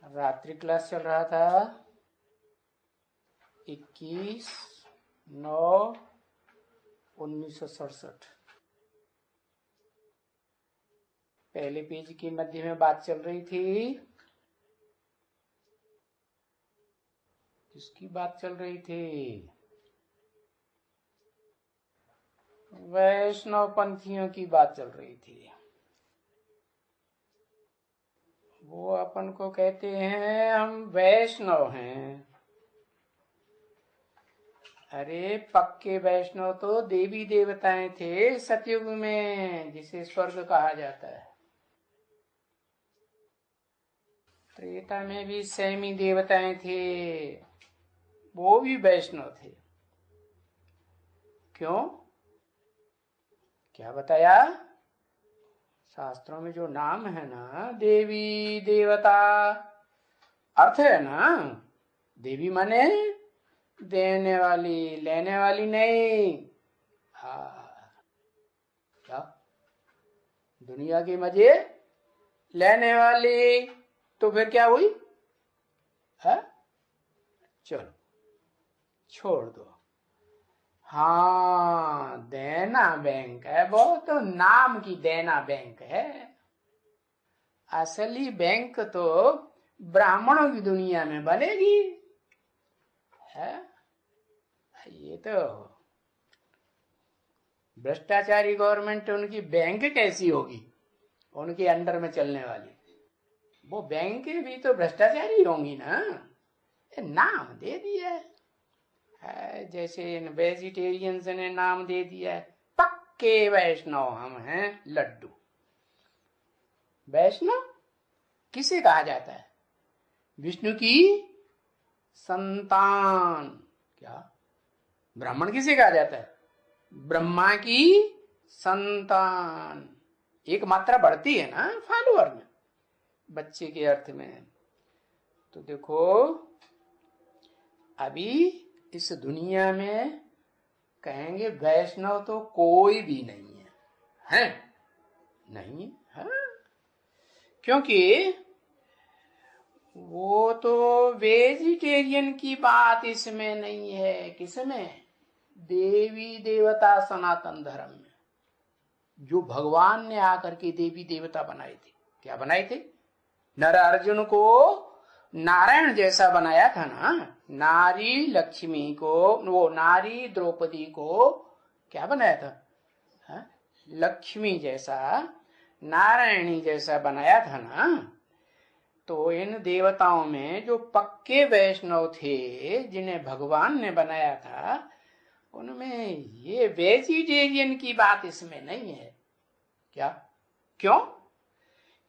रात्रि क्लास चल रहा था 21/9/1967। पहले पेज की मध्य में बात चल रही थी। किसकी बात चल रही थी? वैष्णव पंथियों की बात चल रही थी। वो अपन को कहते हैं हम वैष्णव हैं। अरे पक्के वैष्णव तो देवी देवताएं थे सतयुग में, जिसे स्वर्ग कहा जाता है। त्रेता में भी सैमी देवताएं थे, वो भी वैष्णव थे। क्यों? क्या बताया? शास्त्रों में जो नाम है ना, देवी देवता, अर्थ है ना, देवी माने देने वाली, लेने वाली नहीं। हाँ, क्या दुनिया के मजे लेने वाली, तो फिर क्या हुई? है? चलो छोड़ दो। हाँ, देना बैंक है, वो तो नाम की देना बैंक है। असली बैंक तो ब्राह्मणों की दुनिया में बनेगी। है? ये तो भ्रष्टाचारी गवर्नमेंट, उनकी बैंक कैसी होगी? उनके अंडर में चलने वाली वो बैंक भी तो भ्रष्टाचारी होंगी ना। नाम दे दिया है, जैसे वेजिटेरियंस ने नाम दे दिया है, पक्के वैष्णव हम हैं लड्डू। वैष्णव किसे कहा जाता है? विष्णु की संतान। क्या? ब्राह्मण किसे कहा जाता है? ब्रह्मा की संतान। एक मात्रा बढ़ती है ना फॉलोअर में, बच्चे के अर्थ में। तो देखो, अभी इस दुनिया में कहेंगे वैष्णव तो कोई भी नहीं है, है? नहीं है, क्योंकि वो तो वेजिटेरियन की बात इसमें नहीं है। किसमें? देवी देवता सनातन धर्म में, जो भगवान ने आकर के देवी देवता बनाए थे। क्या बनाए थे? नर अर्जुन को नारायण जैसा बनाया था ना, नारी लक्ष्मी को, वो नारी द्रौपदी को क्या बनाया था? हा? लक्ष्मी जैसा, नारायणी जैसा बनाया था ना। तो इन देवताओं में जो पक्के वैष्णव थे, जिन्हें भगवान ने बनाया था, उनमें ये वेजिटेरियन की बात इसमें नहीं है। क्या? क्यों?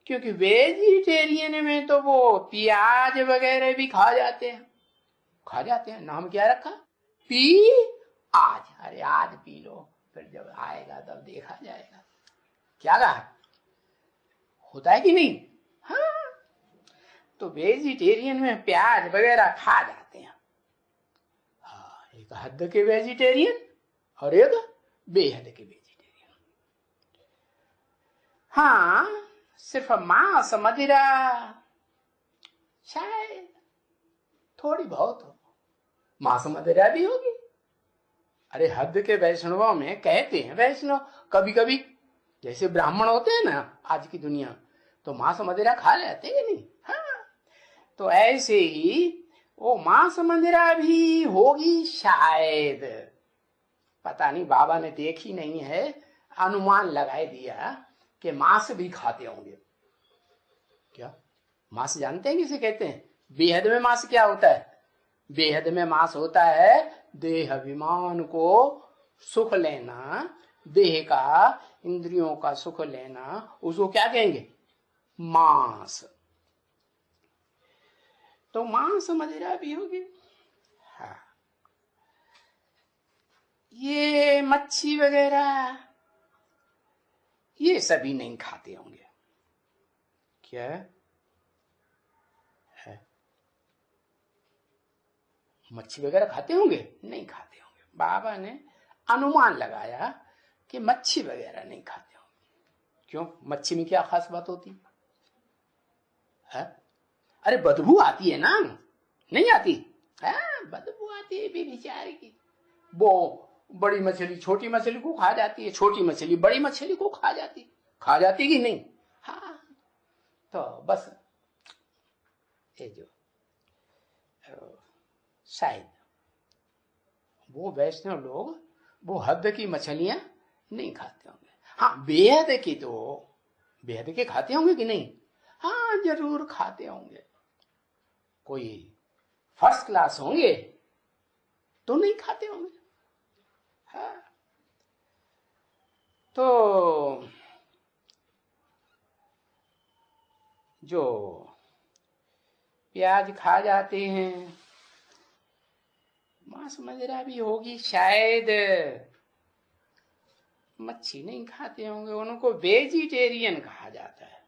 क्योंकि वेजिटेरियन में तो वो प्याज वगैरह भी खा जाते हैं। नाम क्या रखा? पी आज। अरे आज पी लो, फिर जब आएगा तब देखा जाएगा। क्या कहा? होता है कि नहीं? हाँ, तो वेजिटेरियन में प्याज वगैरह खा जाते हैं। हाँ, एक हद के वेजिटेरियन और एक बेहद के वेजिटेरियन। हाँ, सिर्फ मांस मदिरा शायद थोड़ी बहुत हो, मांस मदिरा भी होगी। अरे हद के वैष्णवों में कहते हैं वैष्णव कभी कभी, जैसे ब्राह्मण होते हैं ना आज की दुनिया, तो मांस मदिरा खा लेते हैं नहीं? हाँ, तो ऐसे ही वो मांस मदिरा भी होगी शायद, पता नहीं, बाबा ने देखी नहीं है, अनुमान लगाए दिया कि मांस भी खाते होंगे। क्या? मांस जानते हैं किसे कहते हैं? बेहद में मांस क्या होता है? बेहद में मांस होता है देह अभिमान को सुख लेना, देह का, इंद्रियों का सुख लेना, उसको क्या कहेंगे? मांस। तो मांस मदिरा भी होगी। हाँ, ये मच्छी वगैरह ये सभी नहीं खाते होंगे। क्या है? मच्छी वगैरह खाते होंगे? नहीं खाते होंगे। बाबा ने अनुमान लगाया कि मच्छी वगैरह नहीं खाते होंगे। क्यों? मच्छी में क्या खास बात होती है? अरे बदबू आती है ना, नहीं आती? बदबू आती है बेचारे की। वो बड़ी मछली छोटी मछली को खा जाती है, छोटी मछली बड़ी मछली को खा जाती कि नहीं? हाँ, तो बस ये जो शायद वो वैष्णव लोग वो हद की मछलियां नहीं खाते होंगे। हाँ, बेहद के खाते होंगे कि नहीं? हाँ, जरूर खाते होंगे। कोई फर्स्ट क्लास होंगे तो नहीं खाते होंगे। हाँ, तो जो प्याज खा जाते हैं, मांस मदिरा भी होगी शायद, मच्छी नहीं खाते होंगे, उनको वेजिटेरियन कहा जाता है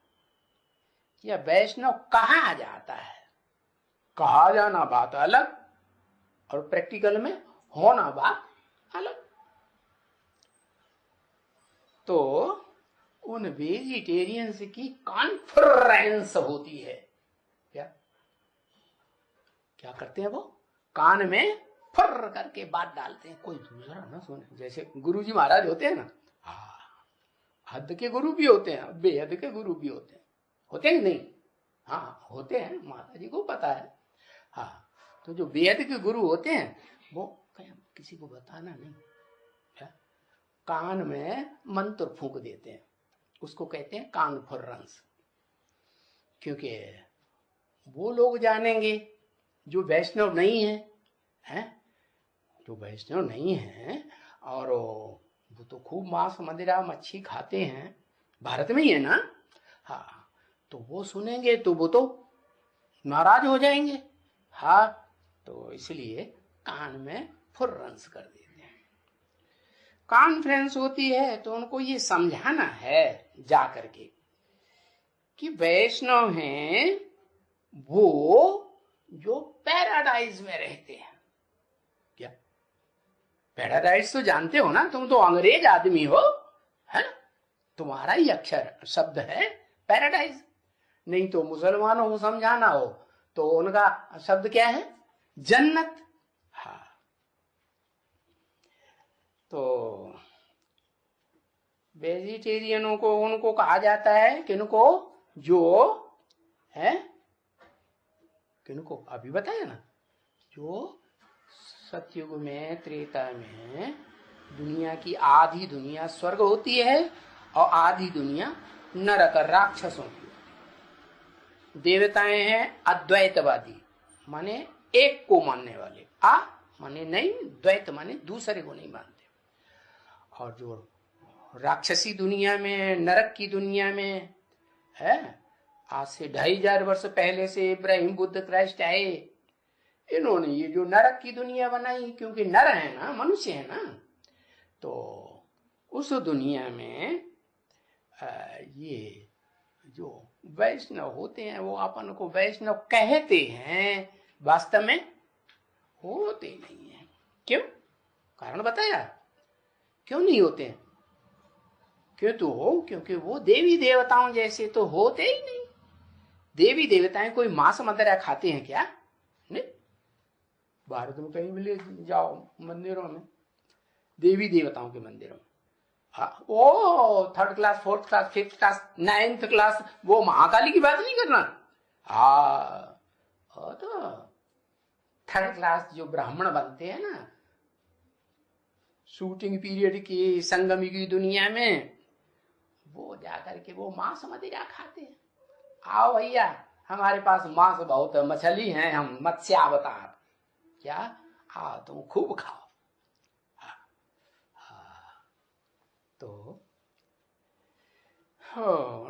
या वैष्णव कहा जाता है। कहा जाना बात अलग और प्रैक्टिकल में होना बात अलग। तो उन वेजिटेरियंस की कॉन्फ्रेंस होती है। क्या करते हैं? वो कान में फर करके बात डालते हैं, कोई दूसरा ना सुने। जैसे गुरुजी महाराज होते हैं ना, हद के गुरु भी होते हैं, बेहद के गुरु भी होते हैं नहीं? हाँ, होते हैं, माता जी को पता है। हाँ, तो जो बेहद के गुरु होते हैं वो किसी को बताना नहीं, कान में मंत्र फूंक देते हैं, उसको कहते हैं कॉन्फ्रेंस। क्योंकि वो लोग जानेंगे जो वैष्णव नहीं है, जो वैष्णव नहीं है और वो तो खूब मांस मदिरा मच्छी खाते हैं, भारत में ही है ना। हाँ, तो वो सुनेंगे तो वो तो नाराज हो जाएंगे। हाँ, तो इसलिए कान में फुर्रंस कर देते हैं। कॉन्फ्रेंस होती है तो उनको ये समझाना है जा करके कि वैष्णव हैं वो जो पैराडाइज में रहते हैं। क्या पैराडाइज तो जानते हो ना? तुम तो अंग्रेज आदमी हो, है ना? तुम्हारा ही अक्षर शब्द है पैराडाइज। नहीं तो मुसलमानों को समझाना हो तो उनका शब्द क्या है? जन्नत। हाँ, तो वेजिटेरियनों को उनको कहा जाता है किनको? जो है किनको अभी बताया ना, जो सतयुग में त्रेता में दुनिया की आधी दुनिया स्वर्ग होती है और आधी दुनिया नरक राक्षसों की। देवताएं हैं अद्वैतवादी, माने एक को मानने वाले, माने नहीं, द्वैत माने दूसरे को नहीं मानते। और जो राक्षसी दुनिया में, नरक की दुनिया में है, आज से 2500 वर्ष पहले से इब्राहिम बुद्ध क्राइस्ट आए, इन्होंने ये जो नरक की दुनिया बनाई, क्योंकि नर है ना, मनुष्य है ना, तो उस दुनिया में ये जो वैष्णव होते हैं वो अपन को वैष्णव कहते हैं, वास्तव में होते नहीं है। क्यों? कारण बताया क्यों नहीं होते हैं? क्योंकि वो देवी देवताओं जैसे तो होते ही नहीं। देवी देवताएं कोई मांस मदिरा खाते हैं क्या? नहीं। भारत में कहीं भी ले जाओ मंदिरों में, देवी देवताओं के मंदिरों में, ओ 3rd class 4th class 5th class 9th class, वो महाकाली की बात नहीं करना। तो 3rd क्लास जो ब्राह्मण बनते हैं ना, शूटिंग पीरियड की संगमी की दुनिया में, वो जाकर के वो मांस मदिरा खाते हैं। आओ भैया, हमारे पास मांस बहुत है, मछली है, हम मत्स्यावतार, क्या तुम खूब खाओ। तो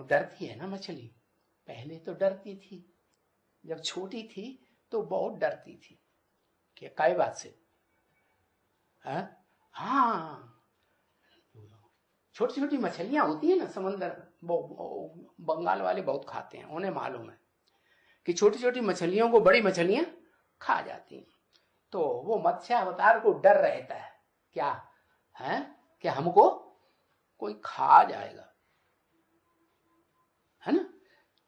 डरती है ना मछली, पहले तो डरती थी, जब छोटी थी तो बहुत डरती थी। क्या काय बात से? हाँ, छोटी छोटी मछलियां होती है ना समंदर, वो बंगाल वाले बहुत खाते हैं, उन्हें मालूम है कि छोटी छोटी मछलियों को बड़ी मछलियां खा जाती हैं। तो वो मत्स्य अवतार को डर रहता है, क्या है कि हमको कोई खा जाएगा, है ना?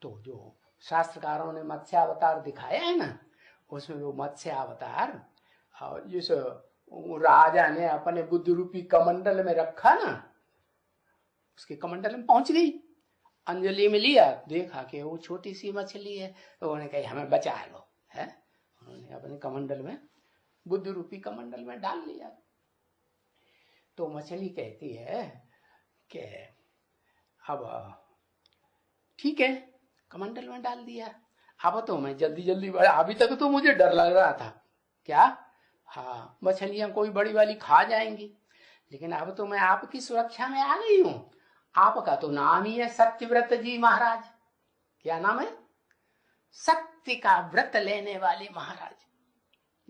तो जो शास्त्रकारों ने मत्स्य अवतार दिखाया है ना, उसमें वो मत्स्य अवतार और जिस राजा ने अपने बुद्ध रूपी कमंडल में रखा ना, उसके कमंडल में पहुंच गई, अंजलि में लिया, देखा कि वो छोटी सी मछली है, तो उन्होंने कहा हमें बचा लो, है। उन्होंने अपने कमंडल में, बुद्ध रूपी कमंडल में डाल लिया। तो मछली कहती है कि अब ठीक है, कमंडल में डाल दिया, अब तो मैं जल्दी जल्दी, अभी तक तो मुझे डर लग रहा था क्या, हाँ मछलियां कोई बड़ी वाली खा जाएंगी, लेकिन अब तो मैं आपकी सुरक्षा में आ गई हूं। आपका तो नाम ही है सत्यव्रत जी महाराज। क्या नाम है? सत्य का व्रत लेने वाले महाराज।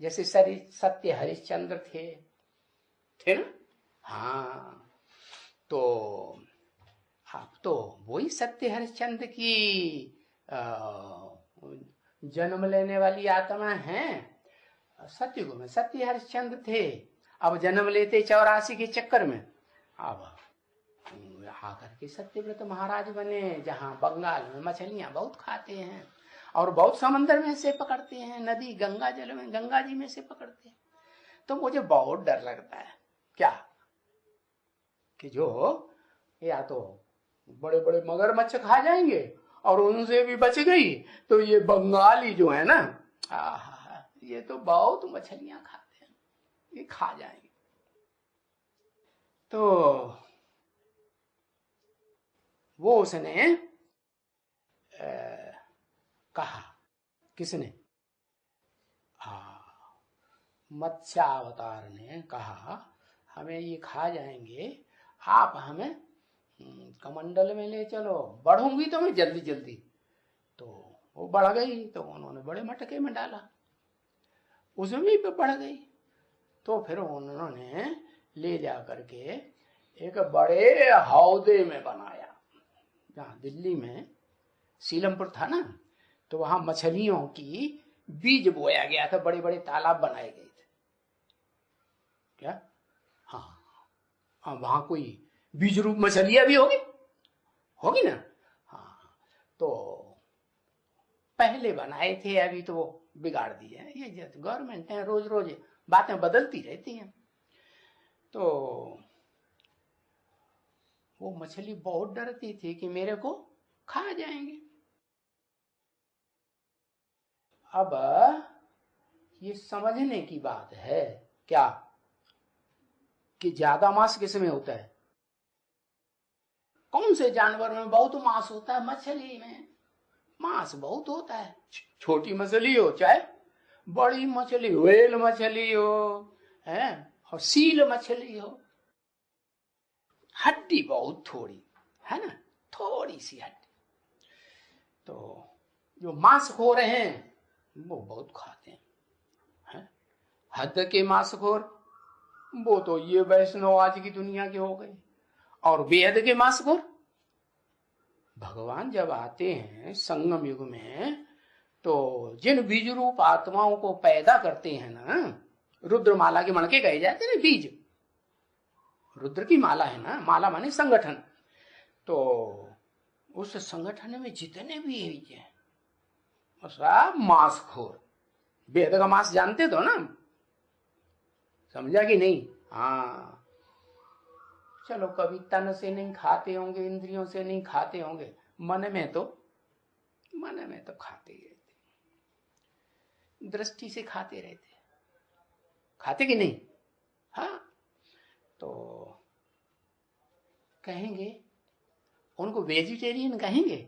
जैसे सत्य हरिश्चंद्र थे ना, हाँ, तो आप तो वही सत्य हरिश्चंद्र की जन्म लेने वाली आत्मा हैं। सत्युग में सत्य हरिश्चंद्र थे, अब जन्म लेते 84 के चक्कर में, अब आकर के सत्यव्रत महाराज बने, जहां बंगाल में मछलियां बहुत खाते हैं और बहुत समंदर में से पकड़ते हैं, नदी गंगा जल में, गंगा जी में से पकड़ते हैं। तो मुझे बहुत डर लगता है क्या, कि जो या तो बड़े बड़े मगरमच्छ खा जाएंगे और उनसे भी बच गई, तो ये बंगाली जो है ना, ये तो बहुत मछलियां खाते हैं, ये खा जाएंगे। तो वो उसने कहा, किसने? मत्स्यावतार ने कहा हमें ये खा जाएंगे, आप हमें कमंडल में ले चलो, बढ़ूंगी तो मैं जल्दी जल्दी। तो वो बढ़ गई, तो उन्होंने बड़े मटके में डाला, उसमें भी बढ़ गई। तो फिर उन्होंने ले जा करके एक बड़े हौदे में बनाया, जहाँ दिल्ली में सीलमपुर था ना, तो वहां मछलियों की बीज बोया गया था, बड़े बड़े तालाब बनाए गए थे। क्या? हाँ, वहां कोई बीज रूप मछलियां भी होगी ना। हाँ, तो पहले बनाए थे, अभी तो बिगाड़ दिए हैं। ये गवर्नमेंट है, रोज रोज बातें बदलती रहती हैं। तो वो मछली बहुत डरती थी कि मेरे को खा जाएंगे। अब ये समझने की बात है क्या, कि ज्यादा मांस किसमें होता है? कौन से जानवर में बहुत मांस होता है? मछली में मांस बहुत होता है। छोटी मछली हो चाहे बड़ी मछली, व्हेल मछली हो, है, और सील मछली हो, हड्डी बहुत थोड़ी है ना, थोड़ी सी हड्डी। तो जो मांसखोर हैं वो बहुत खाते हैं, हद के मांसखोर वो तो ये वैष्णव आज की दुनिया के हो गए। और बेहद के मांसखोर, भगवान जब आते हैं संगम युग में, तो जिन बीज रूप आत्माओं को पैदा करते हैं ना, रुद्रमाला के मणके कहे जाते हैं ना, बीज रुद्र की माला है ना, माला माने संगठन। तो उस संगठन में जितने भी हैं सब मांसखोर। बेहद का मांस जानते तो ना, समझा कि नहीं? हाँ, चलो कभी तन से नहीं खाते होंगे, इंद्रियों से नहीं खाते होंगे, मन में तो खाते ही रहते, दृष्टि से खाते रहते, खाते कि नहीं? हाँ, तो कहेंगे उनको वेजिटेरियन कहेंगे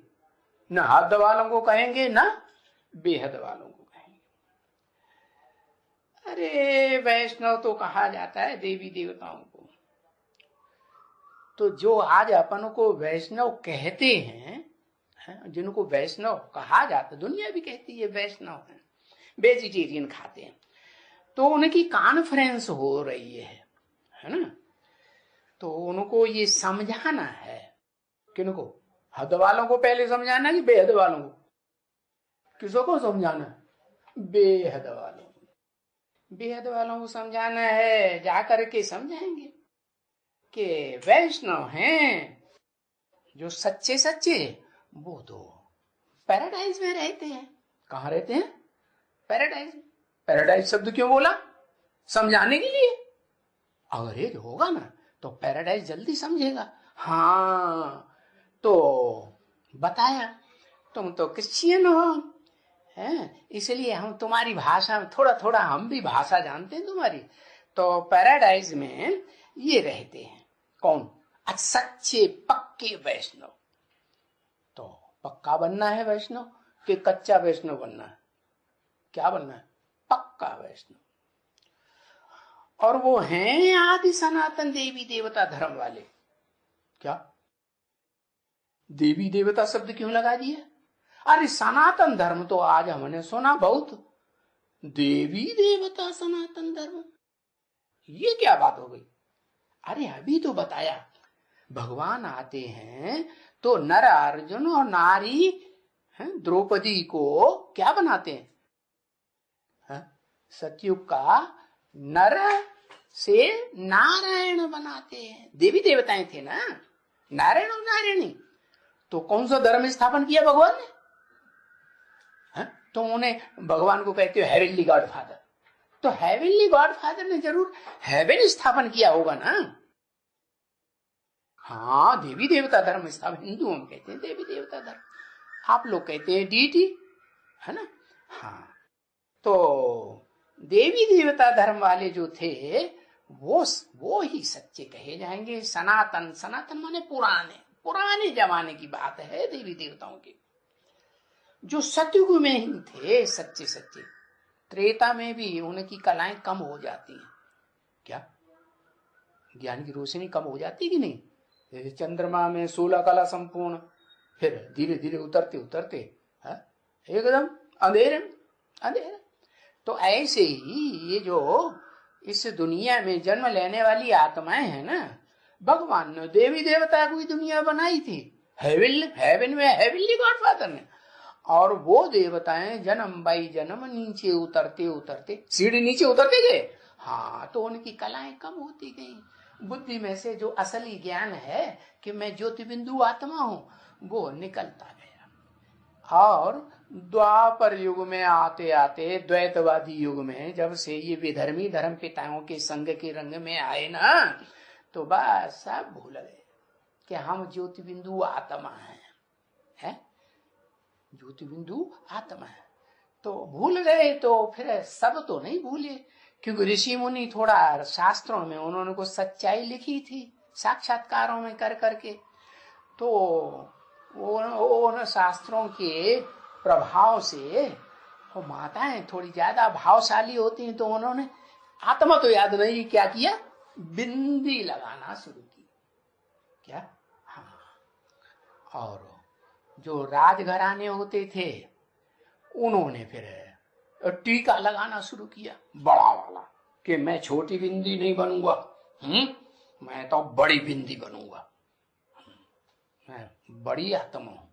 ना, हद वालों को कहेंगे ना बेहद वालों को कहेंगे। अरे वैष्णव तो कहा जाता है देवी देवताओं को। तो जो आज अपन को वैष्णव कहते हैं, जिनको वैष्णव कहा जाता, दुनिया भी कहती है वैष्णव है, वेजिटेरियन खाते हैं, तो उनकी कॉन्फ्रेंस हो रही है ना। तो उनको ये समझाना है, किनको? हद वालों को पहले समझाना कि बेहद वालों को? किसों को समझाना? बेहद वालों को। बेहद वालों को समझाना है, जाकर के समझाएंगे कि वैष्णव हैं जो सच्चे सच्चे, वो तो पैराडाइज में रहते हैं। कहाँ रहते हैं? पैराडाइज में। पैराडाइज शब्द क्यों बोला? समझाने के लिए। अगर ये होगा ना तो पैराडाइज जल्दी समझेगा। हाँ, तो बताया तुम तो क्रिश्चियन हो, हैं, इसलिए हम तुम्हारी भाषा में थोड़ा थोड़ा, हम भी भाषा जानते हैं तुम्हारी। तो पैराडाइज में ये रहते हैं कौन? सच्चे पक्के वैष्णव। तो पक्का बनना है वैष्णव कि कच्चा वैष्णव बनना है? क्या बनना है? पक्का वैष्णव। और वो हैं आदि सनातन देवी देवता धर्म वाले। क्या देवी देवता शब्द क्यों लगा दिया? अरे सनातन धर्म तो आज हमने सुना बहुत, देवी देवता सनातन धर्म, ये क्या बात हो गई? अरे अभी तो बताया, भगवान आते हैं तो नर अर्जुन और नारी द्रौपदी को क्या बनाते हैं? सतयुग का नर से नारायण बनाते हैं। देवी देवताएं थे ना, नारायण और नारायणी। तो कौन सा धर्म स्थापन किया भगवान ने? तो उन्हें भगवान को कहते हो हेवनली गॉड फादर। तो हेवनली गॉड फादर ने जरूर हेवन स्थापन किया होगा ना। हाँ, देवी देवता धर्म स्थापन, हिंदू हम कहते हैं देवी देवता धर्म, आप लोग कहते हैं डीटी, है ना। हाँ, तो देवी देवता धर्म वाले जो थे वो ही सच्चे कहे जाएंगे। सनातन, सनातन माने पुराने जमाने की बात है देवी देवताओं की, जो सतयुग में ही थे सच्चे सच्चे। त्रेता में भी उनकी कलाएं कम हो जाती हैं। क्या ज्ञान की रोशनी कम हो जाती है कि नहीं? जैसे चंद्रमा में 16 कला संपूर्ण, फिर धीरे धीरे उतरते उतरते एकदम अंधेरे। तो ऐसे ही ये जो इस दुनिया में जन्म लेने वाली आत्माएं हैं ना, भगवान ने देवी देवता की दुनिया बनाई थी, हेवन में हेवनली गॉडफादर ने। और वो देवताएं जन्म बाई जन्म नीचे उतरते उतरते, सीढ़ी नीचे उतरते गए। हाँ, तो उनकी कलाएं कम होती गई। बुद्धि में से जो असली ज्ञान है कि मैं ज्योति बिंदु आत्मा हूं, वो निकलता गया। और द्वापर युग में आते आते, द्वैतवादी युग में जब से ये विधर्मी धर्म पिताओं के संग के रंग में आए ना, तो बस सब भूल गए कि हम ज्योति बिंदु आत्मा है? ज्योति बिंदु आत्मा है। तो भूल गए, तो फिर सब तो नहीं भूले, क्योंकि ऋषि मुनि थोड़ा शास्त्रों में उन्होंने कुछ सच्चाई लिखी थी साक्षात्कारों में कर करके। तो उन शास्त्रों के प्रभाव से वो माताएं थोड़ी ज्यादा भावशाली होती हैं, तो उन्होंने आत्मा तो याद नहीं, क्या किया? बिंदी लगाना शुरू की। क्या? हाँ। और जो राजघराने होते थे उन्होंने फिर टीका लगाना शुरू किया बड़ा वाला, कि मैं छोटी बिंदी नहीं बनूंगा, मैं तो बड़ी बिंदी बनूंगा, मैं बड़ी आत्मा हूं।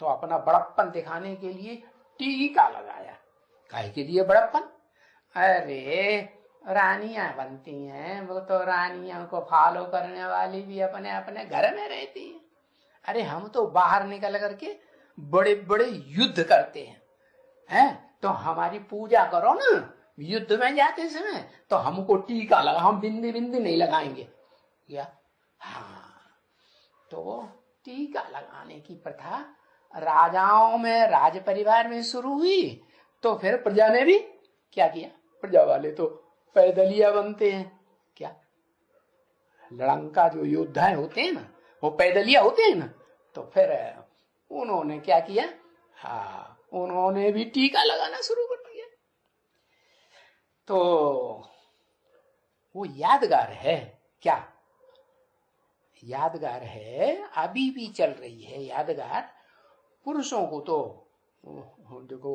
तो अपना बड़प्पन दिखाने के लिए टीका लगाया। काहे के लिए बड़प्पन? अरे रानियां बनती हैं, वो तो रानियों को फॉलो करने वाली भी अपने अपने घर में रहती हैं। अरे हम तो बाहर निकल करके बड़े बड़े युद्ध करते हैं, तो हमारी पूजा करो ना युद्ध में जाते समय, तो हमको टीका लगा, हम बिंदी बिंदी नहीं लगाएंगे क्या? हाँ, तो टीका लगाने की प्रथा राजाओं में, राज परिवार में शुरू हुई। तो फिर प्रजा ने भी क्या किया? प्रजा वाले तो पैदलिया बनते हैं। क्या? लड़ंका जो योद्धा होते हैं ना, वो पैदलिया होते हैं ना। तो फिर उन्होंने क्या किया? हाँ, उन्होंने भी टीका लगाना शुरू कर दिया। तो वो यादगार है। क्या यादगार है? अभी भी चल रही है यादगार। पुरुषों को तो देखो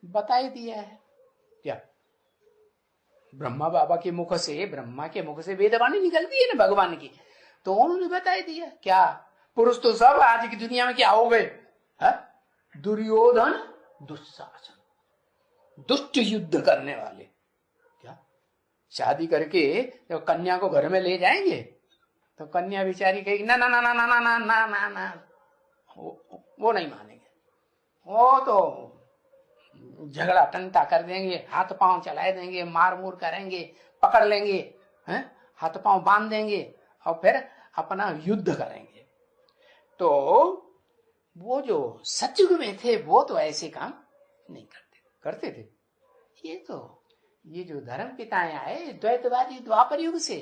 बता ही दिया है। क्या? ब्रह्मा बाबा के मुख से, ब्रह्मा के मुख से वेदवाणी निकलती है ना भगवान की, तो उन्होंने बता ही दिया। क्या? पुरुष तो सब आज की दुनिया में क्या हो गए? दुर्योधन, दुशासन, दुष्ट युद्ध करने वाले। क्या? शादी करके जब कन्या को घर में ले जाएंगे तो कन्या बेचारी कहेगी ना ना ना ना ना ना ना ना ना, वो नहीं मानेंगे। वो तो झगड़ा टंटा कर देंगे, हाथ पांव चला देंगे, मार मूर करेंगे, पकड़ लेंगे, हैं, हाथ पांव बांध देंगे और फिर अपना युद्ध करेंगे। तो वो जो सतयुग में थे वो तो ऐसे काम नहीं करते थे। ये जो धर्म पिताएं आए द्वैतवादी द्वापर युग से,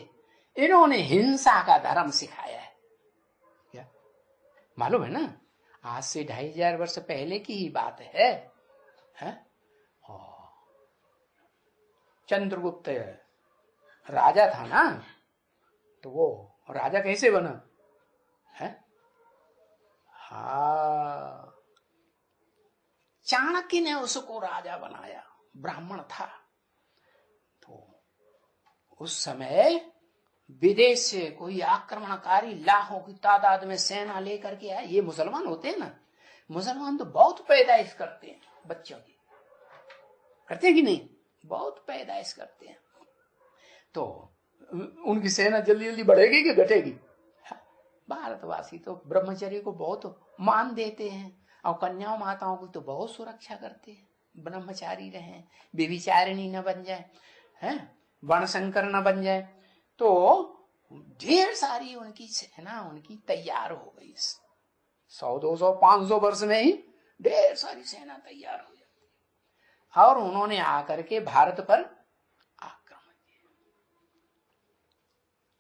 इन्होंने हिंसा का धर्म सिखाया है। क्या मालूम है ना, आज से 2500 वर्ष पहले की ही बात है। चंद्रगुप्त राजा था ना, तो वो राजा कैसे बना है? हाँ, चाणक्य ने उसको राजा बनाया, ब्राह्मण था। तो उस समय विदेश से कोई आक्रमणकारी लाखों की तादाद में सेना लेकर के आए। ये मुसलमान होते हैं ना, मुसलमान तो बहुत पैदाइश करते हैं बच्चों की, करते हैं कि नहीं? बहुत पैदाइश करते हैं। तो उनकी सेना जल्दी जल्दी बढ़ेगी कि घटेगी? भारतवासी तो ब्रह्मचर्य को बहुत मान देते हैं और कन्याओं माताओं की तो बहुत सुरक्षा करते हैं, ब्रह्मचारी रहे, व्यभिचारिणी न बन जाए, हैं, वर्णशंकर न बन जाए। तो ढेर सारी उनकी सेना उनकी तैयार हो गई। 100, 200, 500 वर्ष में ही ढेर सारी सेना तैयार हो जाती, और उन्होंने आकर के भारत पर आक्रमण किया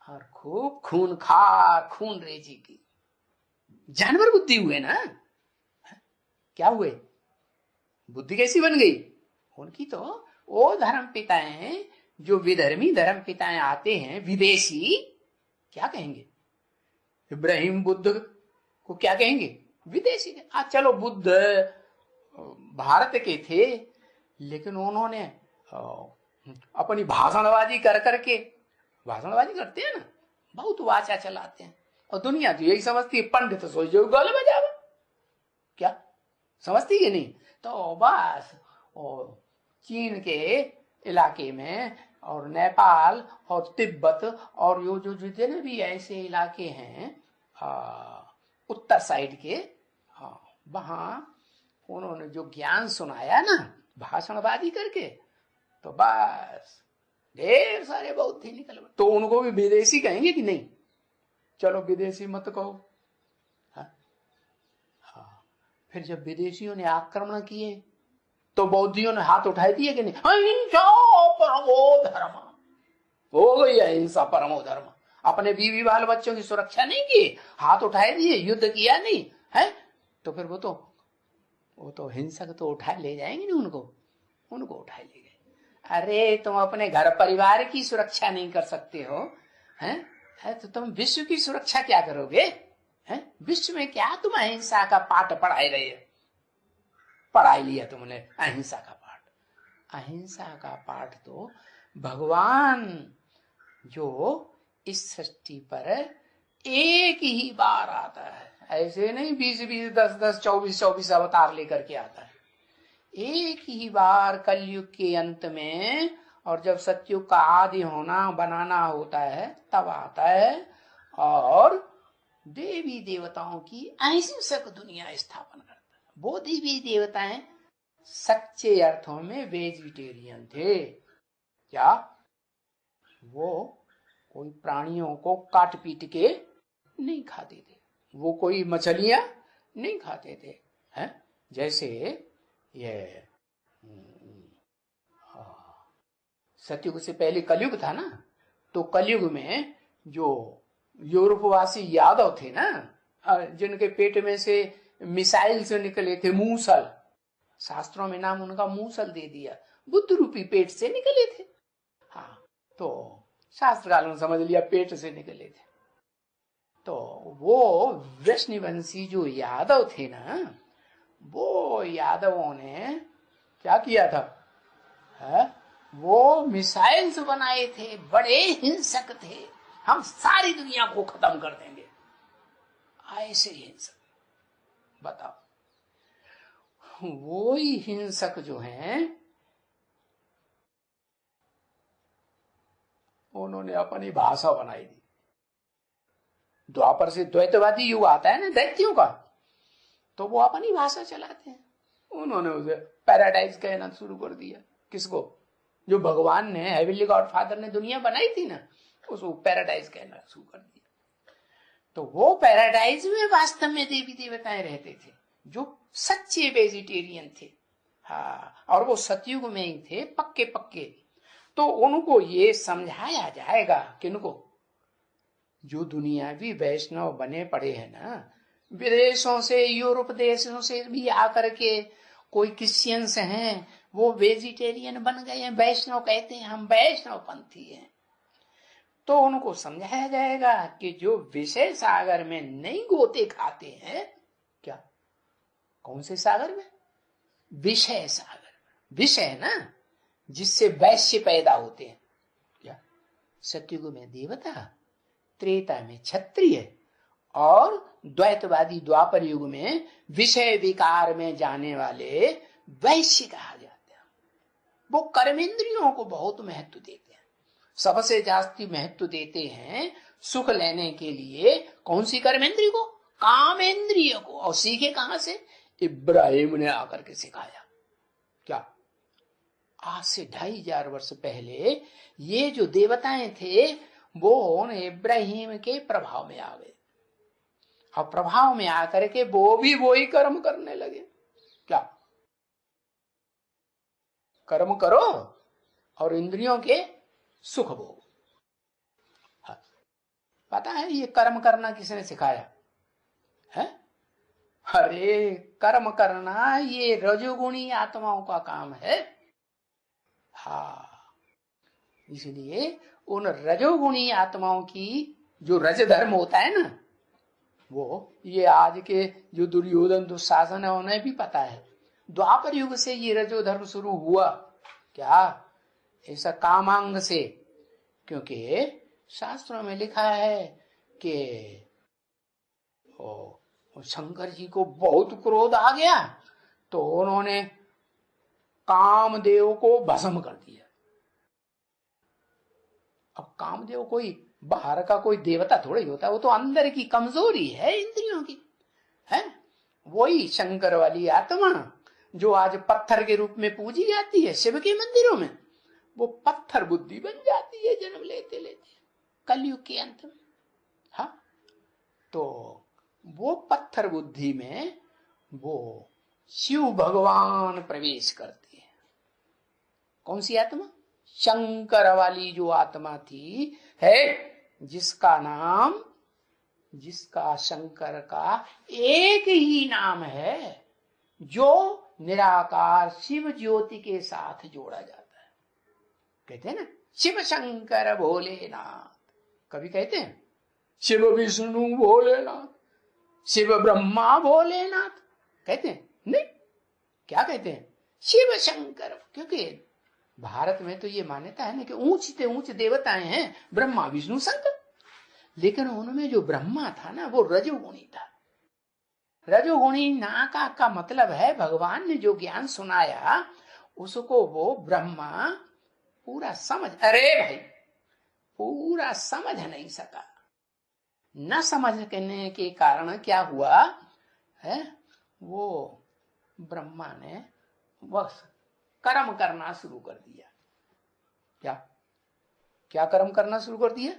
और खूब खून रेजी की। जानवर बुद्धि हुए ना, क्या हुए? बुद्धि कैसी बन गई उनकी? तो वो धर्म पिताएं, जो विधर्मी धर्म पिताएं आते हैं विदेशी, क्या कहेंगे? इब्राहिम बुद्ध को क्या कहेंगे? विदेशी। चलो बुद्ध भारत के थे, लेकिन उन्होंने अपनी भाषणबाजी कर करके, भाषणबाजी करते हैं ना, बहुत वाचा चलाते हैं, और दुनिया तो यही समझती है पंडित सोच जो गले बजावे, क्या समझती है नहीं? तो बस चीन के इलाके में और नेपाल और तिब्बत और यो जो जितने भी ऐसे इलाके हैं उत्तर साइड के, वहां उन्होंने जो ज्ञान सुनाया ना भाषणबाजी करके, तो बस ढेर सारे बौद्ध ही निकल। तो उनको भी विदेशी कहेंगे कि नहीं? चलो विदेशी मत कहो। फिर जब विदेशियों ने आक्रमण किए तो बौद्धियों ने हाथ उठाए दिए कि नहीं? अहिंसा परमो धर्म, हो गई अहिंसा परमो धर्म। अपने बीवी बाल बच्चों की सुरक्षा नहीं की, हाथ उठाए दिए, युद्ध किया नहीं है, तो फिर वो तो हिंसक तो उठा ले जाएंगे नहीं, उनको उठाए ले गए। अरे तुम अपने घर परिवार की सुरक्षा नहीं कर सकते हो, हैं? तो तुम विश्व की सुरक्षा क्या करोगे? हैं? विश्व में क्या तुम अहिंसा का पाठ पढ़ाए रहे? पढ़ाई लिया तुमने अहिंसा का पाठ। अहिंसा का पाठ तो भगवान जो इस सृष्टि पर एक ही बार आता है, ऐसे नहीं 20-20, 10-10, 24-24 अवतार लेकर के आता है। एक ही बार कलयुग के अंत में, और जब सतयुग का आदि होना बनाना होता है तब आता है, और देवी देवताओं की अहिंसक दुनिया स्थापन करता है। वो देवी देवताएं सच्चे अर्थों में वेजिटेरियन थे। क्या वो कोई प्राणियों को काट पीट के नहीं खाते थे, वो कोई मछलियां नहीं खाते थे, हैं? जैसे ये सतयुग से पहले कलयुग था ना, तो कलयुग में जो यूरोपवासी यादव थे ना, जिनके पेट में से मिसाइल से निकले थे, मूसल, शास्त्रों में नाम उनका मूसल दे दिया, बुद्ध रूपी पेट से निकले थे। हाँ, तो शास्त्रकाल में समझ लिया पेट से निकले थे। तो वो वैष्णवंशी जो यादव थे ना, वो यादवों ने क्या किया था? वो मिसाइल्स बनाए थे, बड़े हिंसक थे, हम सारी दुनिया को खत्म कर देंगे, ऐसे हिंसक। बताओ, वो ही हिंसक जो हैं उन्होंने अपनी भाषा बनाई दी। द्वापर से द्वैतवादी युग आता है ना दैत्यों का, तो वो अपनी भाषा चलाते हैं। उन्होंने उसे पैराडाइज कहना शुरू कर दिया। किसको? जो भगवान ने, हेवनली गॉड फादर ने दुनिया बनाई थी ना, उसको पैराडाइज कहना शुरू कर दिया। तो वो पैराडाइज में वास्तव में देवी देवताएं रहते थे जो सच्चे वेजिटेरियन थे। हाँ, और वो सतयुग में ही थे, पक्के पक्के। तो उनको ये समझाया जाएगा, किनको? जो दुनियावी वैष्णव बने पड़े हैं ना, विदेशों से, यूरोप देशों से भी आकर के, कोई क्रिश्चियंस हैं, वो वेजिटेरियन बन गए हैं, वैष्णव कहते हैं हम वैष्णव पंथी हैं। तो उनको समझाया जाएगा कि जो विषय सागर में नहीं गोते खाते हैं, क्या? कौन से सागर में? विषय सागर। विषय ना, जिससे वैश्य पैदा होते हैं। क्या? सतयुग में देवता, त्रेता में क्षत्रिय, और द्वैतवादी द्वापर युग में विषय विकार में जाने वाले वैश्य कहा जाते हैं। वो कर्मेंद्रियों को बहुत महत्व देते हैं, सबसे जास्ती महत्व देते हैं सुख लेने के लिए। कौन सी कर्मेंद्रिय को? कामेंद्रिय को। और सीखे कहां से? इब्राहिम ने आकर के सिखाया। क्या? आज से 2500 वर्ष पहले ये जो देवताएं थे वो इब्राहिम के प्रभाव में आ गए, और प्रभाव में आकर के वो भी वही कर्म करने लगे। क्या? कर्म करो और इंद्रियों के सुख भोग। हाँ, पता है ये कर्म करना किसने सिखाया है? अरे कर्म करना ये रजोगुणी आत्माओं का काम है। हाँ, इसलिए उन रजोगुणी आत्माओं की जो रज धर्म होता है ना, वो ये आज के जो दुर्योधन दुशासन है उन्हें भी पता है। द्वापर युग से ये रजो धर्म शुरू हुआ। क्या? ऐसा कामांग से। क्योंकि शास्त्रों में लिखा है कि शंकर जी को बहुत क्रोध आ गया, तो उन्होंने कामदेव को भस्म कर दिया। अब कामदेव कोई बाहर का कोई देवता थोड़ा ही होता, वो तो अंदर की कमजोरी है इंद्रियों की, है। वही शंकर वाली आत्मा जो आज पत्थर के रूप में पूजी जाती है शिव के मंदिरों में, वो पत्थर बुद्धि बन जाती है जन्म लेते लेते कलयुग के अंत में। हाँ, तो वो पत्थर बुद्धि में वो शिव भगवान प्रवेश करते हैं। कौन सी आत्मा? शंकर वाली जो आत्मा थी, है जिसका शंकर का एक ही नाम है, जो निराकार शिव ज्योति के साथ जोड़ा जाता है। कहते हैं ना शिव शंकर भोलेनाथ, कभी कहते हैं शिव विष्णु भोलेनाथ, शिव ब्रह्मा भोलेनाथ, कहते हैं? नहीं, क्या कहते हैं? शिव शंकर। क्योंकि भारत में तो ये मान्यता है ना कि ऊंच से ऊंच देवताएं हैं ब्रह्मा विष्णु शंकर, लेकिन उनमें जो ब्रह्मा था ना वो रजोगुणी था। रजोगुणी ना का मतलब है भगवान ने जो ज्ञान सुनाया उसको वो ब्रह्मा पूरा समझ, अरे भाई पूरा समझ नहीं सका। न समझने के कारण क्या हुआ है, वो ब्रह्मा ने बस कर्म करना शुरू कर दिया। क्या कर्म करना शुरू कर दिया?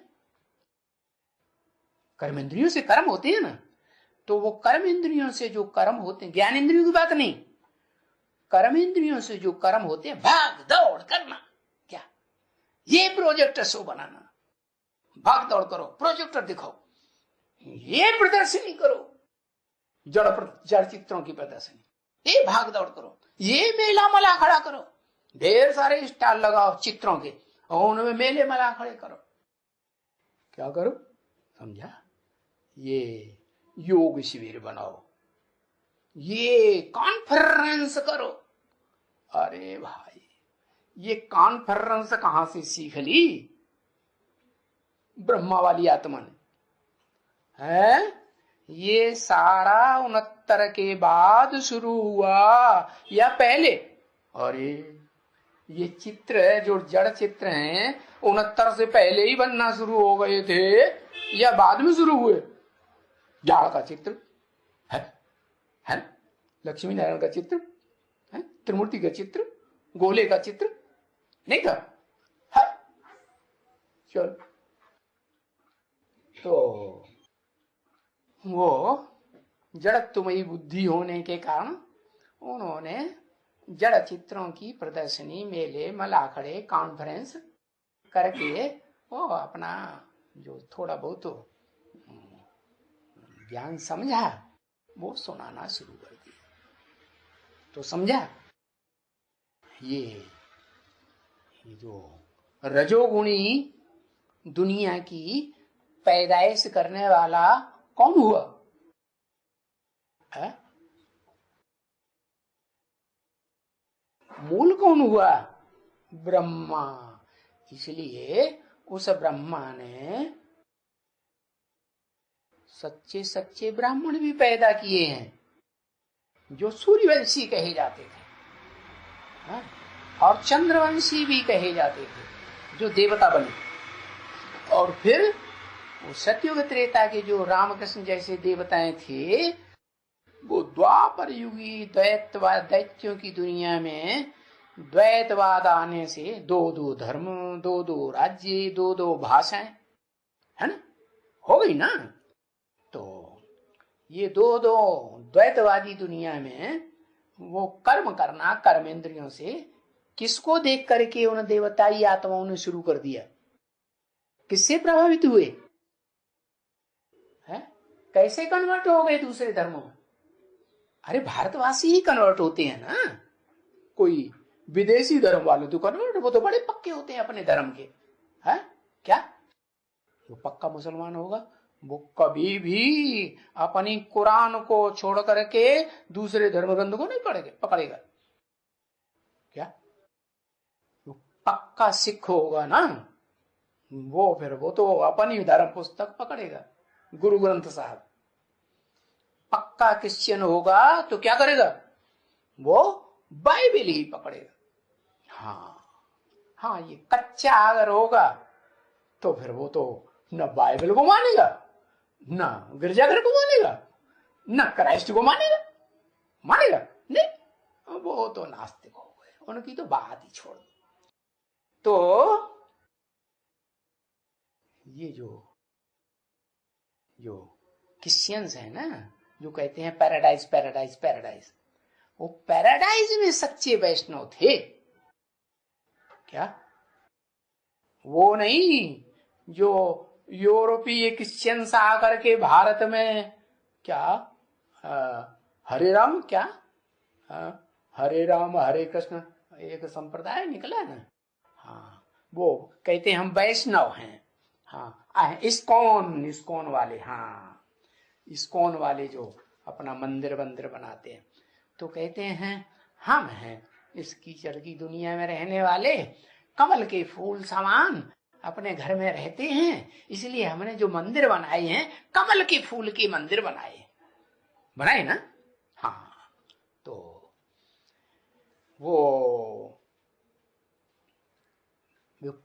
कर्म इंद्रियों से कर्म होते हैं ना, तो वो कर्म इंद्रियों से जो कर्म होते हैं, ज्ञान इंद्रियों की बात नहीं, कर्म इंद्रियों से जो कर्म होते हैं, भाग दौड़ करना। क्या? ये प्रोजेक्टर शो बनाना, भाग दौड़ करो, प्रोजेक्टर दिखाओ, ये प्रदर्शनी करो, जड़ चित्रों की प्रदर्शनी, ये भाग दौड़ करो, ये मेला मला खड़ा करो, ढेर सारे स्टॉल लगाओ चित्रों के और उनमें मेले मला खड़े करो। क्या करो? समझा? ये योग शिविर बनाओ, ये कॉन्फ्रेंस करो। अरे भाई ये कॉन्फ्रेंस कहां से सीख ली? ब्रह्मा वाली आत्मा ने है। ये सारा 69 के बाद शुरू हुआ या पहले? अरे ये चित्र है जो जड़ चित्र हैं 69 से पहले ही बनना शुरू हो गए थे या बाद में शुरू हुए? झाड़ का चित्र है लक्ष्मी नारायण का चित्र त्रिमूर्ति का चित्र, गोले का चित्र नहीं था। है? चल, तो वो जड़त्वमयी बुद्धि होने के कारण उन्होंने जड़ चित्रों की प्रदर्शनी, मेले, मलाखड़े, कॉन्फ्रेंस करके वो अपना जो थोड़ा बहुत ज्ञान समझा वो सुनाना शुरू कर दिया। तो समझा ये जो रजोगुणी दुनिया की पैदाइश करने वाला कौन हुआ है? मूल कौन हुआ? ब्रह्मा। इसलिए उस ब्रह्मा ने सच्चे सच्चे ब्राह्मण भी पैदा किए हैं जो सूर्यवंशी कहे जाते थे, हा? और चंद्रवंशी भी कहे जाते थे जो देवता बने। और फिर वो सतयुग त्रेता के जो रामकृष्ण जैसे देवताएं थे वो द्वापर युगी दैत्यों की दुनिया में द्वैतवाद आने से दो दो धर्म, दो दो राज्य, दो दो भाषाएं, है ना, हो गई ना। तो ये दो दो द्वैतवादी दुनिया में वो कर्म करना कर्मेंद्रियों से किसको देख करके उन देवताई आत्माओं ने शुरू कर दिया? किससे प्रभावित हुए है? कैसे कन्वर्ट हो गए दूसरे धर्मों में? अरे भारतवासी ही कन्वर्ट होते हैं ना, कोई विदेशी धर्म वाले तो कन्वर्ट, वो तो बड़े पक्के होते हैं अपने धर्म के, है क्या? जो पक्का मुसलमान होगा वो कभी भी अपनी कुरान को छोड़ करके दूसरे धर्म ग्रंथ को नहीं पकड़ेगा क्या? जो पक्का सिख होगा ना वो तो अपनी धर्म पुस्तक पकड़ेगा, गुरु ग्रंथ साहब। पक्का क्रिश्चियन होगा तो क्या करेगा? वो बाइबल ही पकड़ेगा। हाँ, ये कच्चा अगर होगा तो फिर वो तो न बाइबल को मानेगा, न गिरजाघर को मानेगा, न क्राइस्ट को मानेगा नहीं, वो तो नास्तिक हो गए, उनकी तो बात ही छोड़ दो। तो ये जो क्रिश्चियंस है ना, जो कहते हैं पैराडाइज पैराडाइज पैराडाइज, वो पैराडाइज में सच्चे वैष्णव थे क्या? वो नहीं जो यूरोपीय क्रिश्चियंस आकर के भारत में क्या हरे राम क्या हरे राम हरे कृष्ण एक संप्रदाय निकला ना, हाँ, वो कहते हैं हम वैष्णव हैं। हाँ, इस्कॉन वाले, हाँ, इस्कॉन वाले जो अपना मंदिर बनाते हैं तो कहते हैं हम हैं इस कीचड़ की दुनिया में रहने वाले, कमल के फूल समान अपने घर में रहते हैं, इसलिए हमने जो मंदिर बनाए हैं कमल के फूल के मंदिर बनाए ना। हाँ, तो वो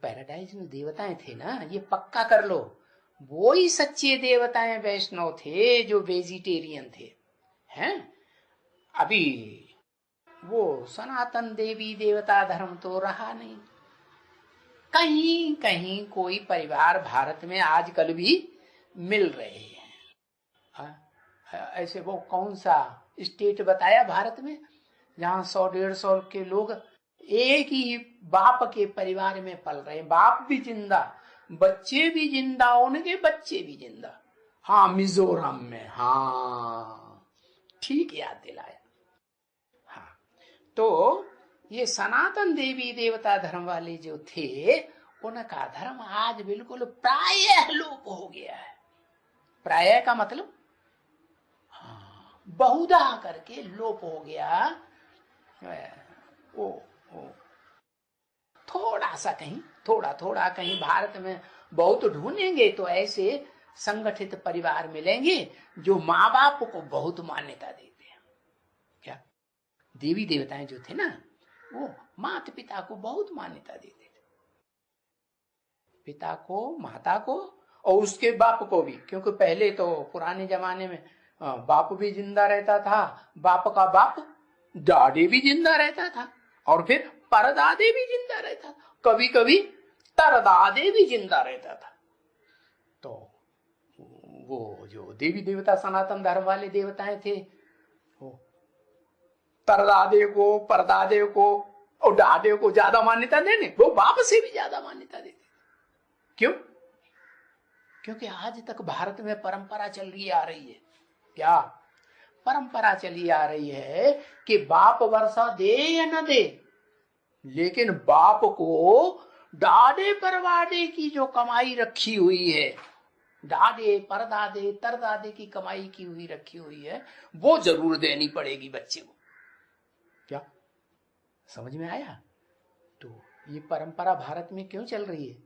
पैराडाइज में देवताएं थे ना, ये पक्का कर लो, वो ही सच्चे देवताएं वैष्णव थे जो वेजिटेरियन थे, हैं? अभी वो सनातन देवी देवता धर्म तो रहा नहीं। कहीं कहीं कोई परिवार भारत में आजकल भी मिल रहे हैं। ऐसे वो कौन सा स्टेट बताया भारत में जहां 100-150 के लोग एक ही बाप के परिवार में पल रहे हैं, बाप भी जिंदा, बच्चे भी जिंदा, उनके बच्चे भी जिंदा। हाँ, मिजोरम में, हाँ, ठीक याद दिलाया। हाँ, तो ये सनातन देवी देवता धर्म वाले जो थे उनका धर्म आज बिल्कुल प्रायः लोप हो गया है। प्रायः का मतलब बहुधा करके लोप हो गया। थोड़ा सा कहीं थोड़ा कहीं भारत में बहुत ढूंढेंगे तो ऐसे संगठित परिवार मिलेंगे जो माँ बाप को बहुत मान्यता देते हैं। क्या देवी देवताएं जो थे ना वो माता पिता को बहुत मान्यता देते थे, पिता को, माता को और उसके बाप को भी, क्योंकि पहले तो पुराने जमाने में बाप भी जिंदा रहता था, बाप का बाप दादे भी जिंदा रहता था और फिर परदादे भी जिंदा रहता था, कभी कभी तरदादे भी जिंदा रहता था। तो वो जो देवी देवता सनातन धर्म वाले देवताएं थे, वो तरदादे को, परदादे को और दादे को ज्यादा मान्यता देने, वो बाप से भी ज्यादा मान्यता देते। क्यों? क्योंकि आज तक भारत में परंपरा चल रही आ रही है। क्या परंपरा चली आ रही है कि बाप वर्षा दे या न दे, लेकिन बाप को दादे परदादे की जो कमाई रखी हुई है, दादे परदादे तरदादे की कमाई की हुई रखी हुई है, वो जरूर देनी पड़ेगी बच्चे को। क्या समझ में आया? तो ये परंपरा भारत में क्यों चल रही है?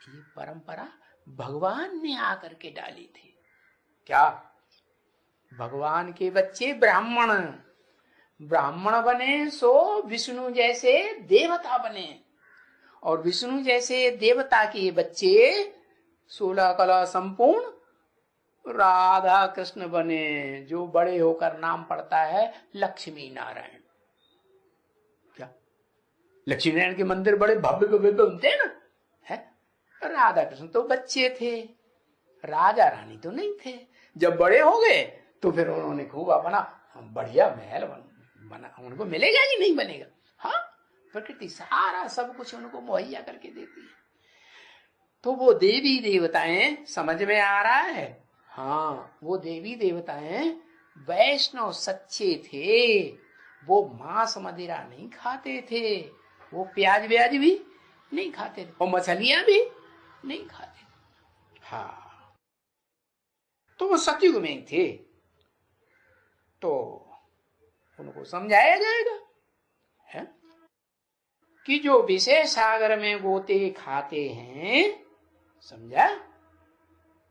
ये परंपरा भगवान ने आकर के डाली थी। क्या भगवान के बच्चे ब्राह्मण, ब्राह्मण बने सो विष्णु जैसे देवता बने, और विष्णु जैसे देवता के बच्चे 16 कला संपूर्ण राधा कृष्ण बने, जो बड़े होकर नाम पड़ता है लक्ष्मी नारायण। क्या लक्ष्मी नारायण के मंदिर बड़े भव्य भव्य बनते हैं ना, है? राधा कृष्ण तो बच्चे थे, राजा रानी तो नहीं थे। जब बड़े हो गए तो फिर उन्होंने खूब अपना बढ़िया महल बना, उनको मिलेगा कि नहीं बनेगा? हाँ, प्रकृति सारा सब कुछ उनको मुहैया करके देती है। तो वो देवी देवताएं, समझ में आ रहा है? हाँ, वो देवी देवताएं वैष्णव सच्चे थे। वो मांस मदिरा नहीं खाते थे, वो प्याज व्याज भी नहीं खाते थे, और मछलियां भी नहीं खाते। हाँ, तो वो सतयुग में थे, तो उनको समझाया जाएगा है कि जो विषय सागर में गोते खाते हैं, समझा?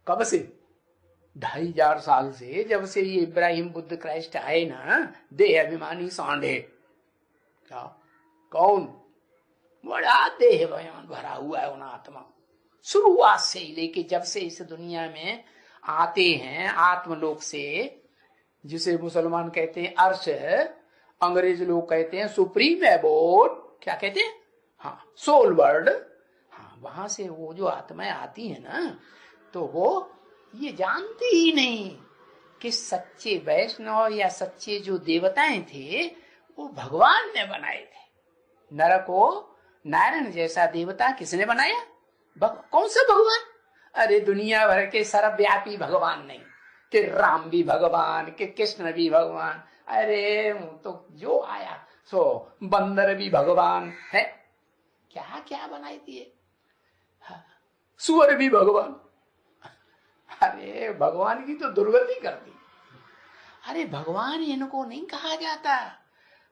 कब से? 2500 साल से, जब से ये इब्राहिम बुद्ध क्राइस्ट आए ना, देह अभिमानी सांडे। क्या? कौन? बड़ा देह अभिमान भरा हुआ है उन आत्मा, शुरुआत से ही लेके जब से इस दुनिया में आते हैं आत्मलोक से, जिसे मुसलमान कहते हैं अर्श, अंग्रेज लोग कहते हैं सुप्रीम एबोर्ड, क्या कहते हैं? हाँ, सोल वर्ल्ड। हाँ, वहां से वो जो आत्माएं आती है ना, तो वो ये जानती ही नहीं कि सच्चे वैष्णव या सच्चे जो देवताएं थे वो भगवान ने बनाए थे। नर को नारायण जैसा देवता किसने बनाया? कौन सा भगवान? अरे दुनिया भर के सर्वव्यापी भगवान नहीं, कि राम भी भगवान, कि कृष्ण भी भगवान, अरे तो जो आया सो बंदर भी भगवान है, क्या क्या बनाई दिए, सुअर भी भगवान। अरे भगवान की तो दुर्गति कर दी। अरे भगवान इनको नहीं कहा जाता,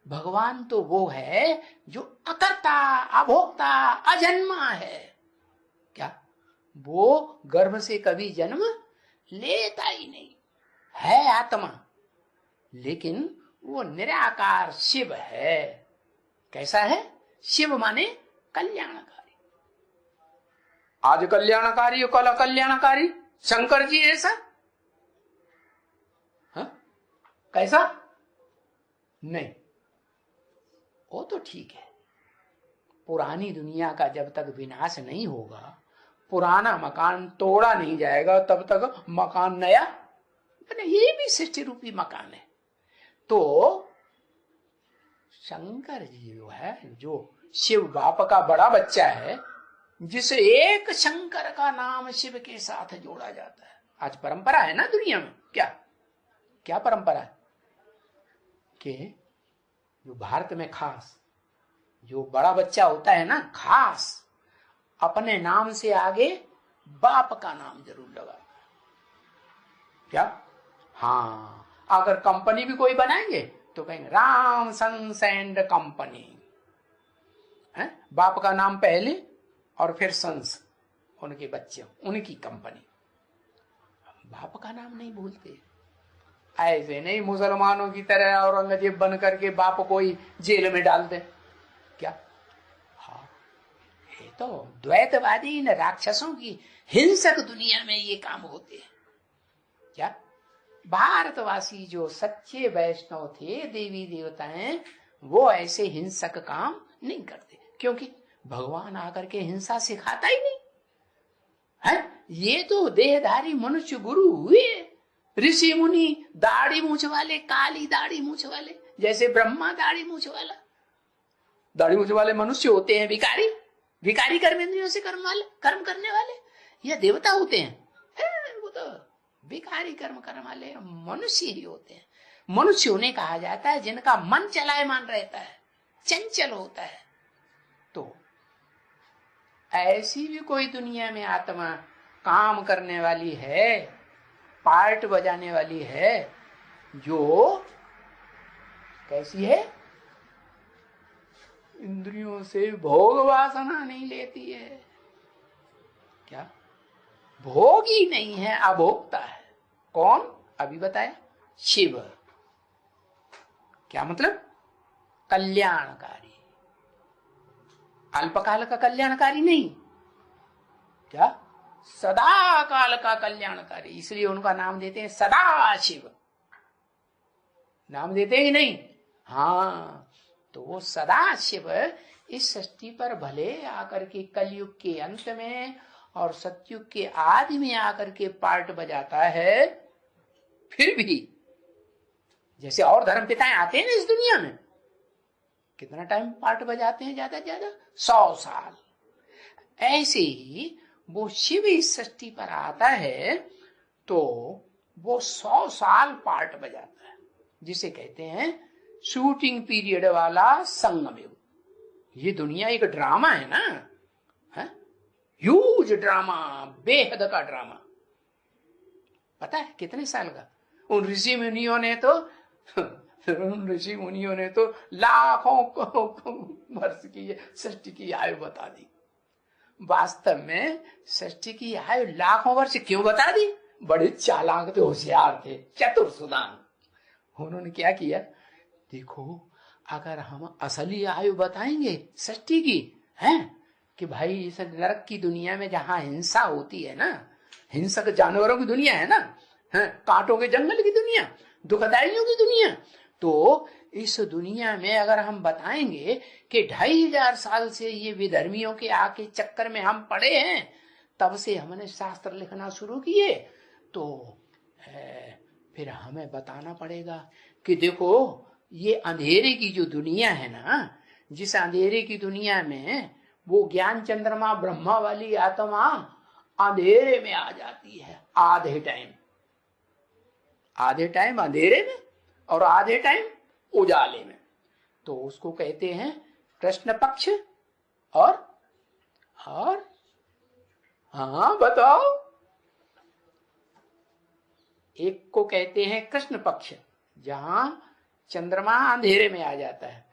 भगवान तो वो है जो अकर्ता अभोक्ता अजन्मा है। क्या? वो गर्भ से कभी जन्म लेता ही नहीं है आत्मा, लेकिन वो निराकार शिव है। कैसा है? शिव माने कल्याणकारी। आज कल्याणकारी और कल अकल्याणकारी, शंकर जी ऐसा? हाँ? कैसा? नहीं, वो तो ठीक है। पुरानी दुनिया का जब तक विनाश नहीं होगा, पुराना मकान तोड़ा नहीं जाएगा, तब तक मकान नया, ये भी सृष्टि रूपी मकान है। तो शंकर जी जो है, जो शिव बाप का बड़ा बच्चा है, जिसे एक शंकर का नाम शिव के साथ जोड़ा जाता है। आज परंपरा है ना दुनिया में, क्या क्या परंपरा है कि जो भारत में खास जो बड़ा बच्चा होता है ना, खास अपने नाम से आगे बाप का नाम जरूर लगाता है। क्या? हाँ, अगर कंपनी भी कोई बनाएंगे तो कहेंगे राम सन्स एंड कंपनी, है? बाप का नाम पहले और फिर सन्स, उनके बच्चे, उनकी कंपनी। बाप का नाम नहीं भूलते। ऐसे नहीं मुसलमानों की तरह औरंगजेब बन करके बाप को ही जेल में डाल दे। क्या? हाँ, ये तो द्वैतवादी इन राक्षसों की हिंसक दुनिया में ये काम होते हैं। क्या? भारतवासी जो सच्चे वैष्णव थे, देवी देवताएं, वो ऐसे हिंसक काम नहीं करते, क्योंकि भगवान आकर के हिंसा सिखाता ही नहीं है। ये तो देहधारी मनुष्य गुरु हुए, ऋषि मुनि दाढ़ी मूछ वाले, काली दाढ़ी मूछ वाले, जैसे ब्रह्मा दाढ़ी मूछ वाला। दाढ़ी मूछ वाले मनुष्य होते हैं भिखारी, भिखारी कर्मेंद्रियों से कर्म करने वाले, या देवता होते हैं? वो तो भिखारी कर्म करने वाले मनुष्य ही होते हैं। मनुष्य उन्हें कहा जाता है जिनका मन चलायमान रहता है, चंचल होता है। तो ऐसी भी कोई दुनिया में आत्मा काम करने वाली है, पार्ट बजाने वाली है, जो कैसी है? इंद्रियों से भोग वासना नहीं लेती है। क्या? भोगी नहीं है, अभोक्ता है। कौन? अभी बताया, शिव। क्या मतलब? कल्याणकारी, अल्पकाल का कल्याणकारी नहीं, क्या? सदा काल का कल्याणकारी। इसलिए उनका नाम देते हैं सदा शिव। नाम देते ही नहीं? हाँ, तो वो सदा शिव इस सृष्टि पर भले आकर के कलयुग के अंत में और सतयुग के आदि में आकर के पार्ट बजाता है, फिर भी जैसे और धर्म पिताएं आते हैं ना इस दुनिया में, कितना टाइम पार्ट बजाते हैं? ज्यादा ज्यादा 100 साल। ऐसे ही वो शिव इस सृष्टि पर आता है तो वो 100 साल पार्ट बजाता है, जिसे कहते हैं शूटिंग पीरियड वाला संगमयुग। ये दुनिया एक ड्रामा है ना, है? ह्यूज ड्रामा, बेहद का ड्रामा। पता है कितने साल का? उन ऋषि मुनियों ने तो लाखों वर्ष की सृष्टि की आयु बता दी। वास्तव में सृष्टि की आयु लाखों वर्ष क्यों बता दी? बड़े चालाक थे, होशियार थे, चतुर सुदान। उन्होंने क्या किया? देखो, अगर हम असली आयु बताएंगे सृष्टि की, है कि भाई इस नरक की दुनिया में जहां हिंसा होती है ना, हिंसक जानवरों की दुनिया है ना, है कांटों के जंगल की दुनिया, दुखदाइयों की दुनिया, तो इस दुनिया में अगर हम बताएंगे कि 2500 साल से ये विधर्मियों के आके चक्कर में हम पड़े हैं, तब से हमने शास्त्र लिखना शुरू किए, तो फिर हमें बताना पड़ेगा कि देखो ये अंधेरे की जो दुनिया है ना, जिस अंधेरे की दुनिया में वो ज्ञान चंद्रमा ब्रह्मा वाली आत्मा अंधेरे में आ जाती है, आधे टाइम अंधेरे में और आधे टाइम उजाले में, तो उसको कहते हैं कृष्ण पक्ष। और हाँ बताओ, एक को कहते हैं कृष्ण पक्ष, जहां चंद्रमा अंधेरे में आ जाता है,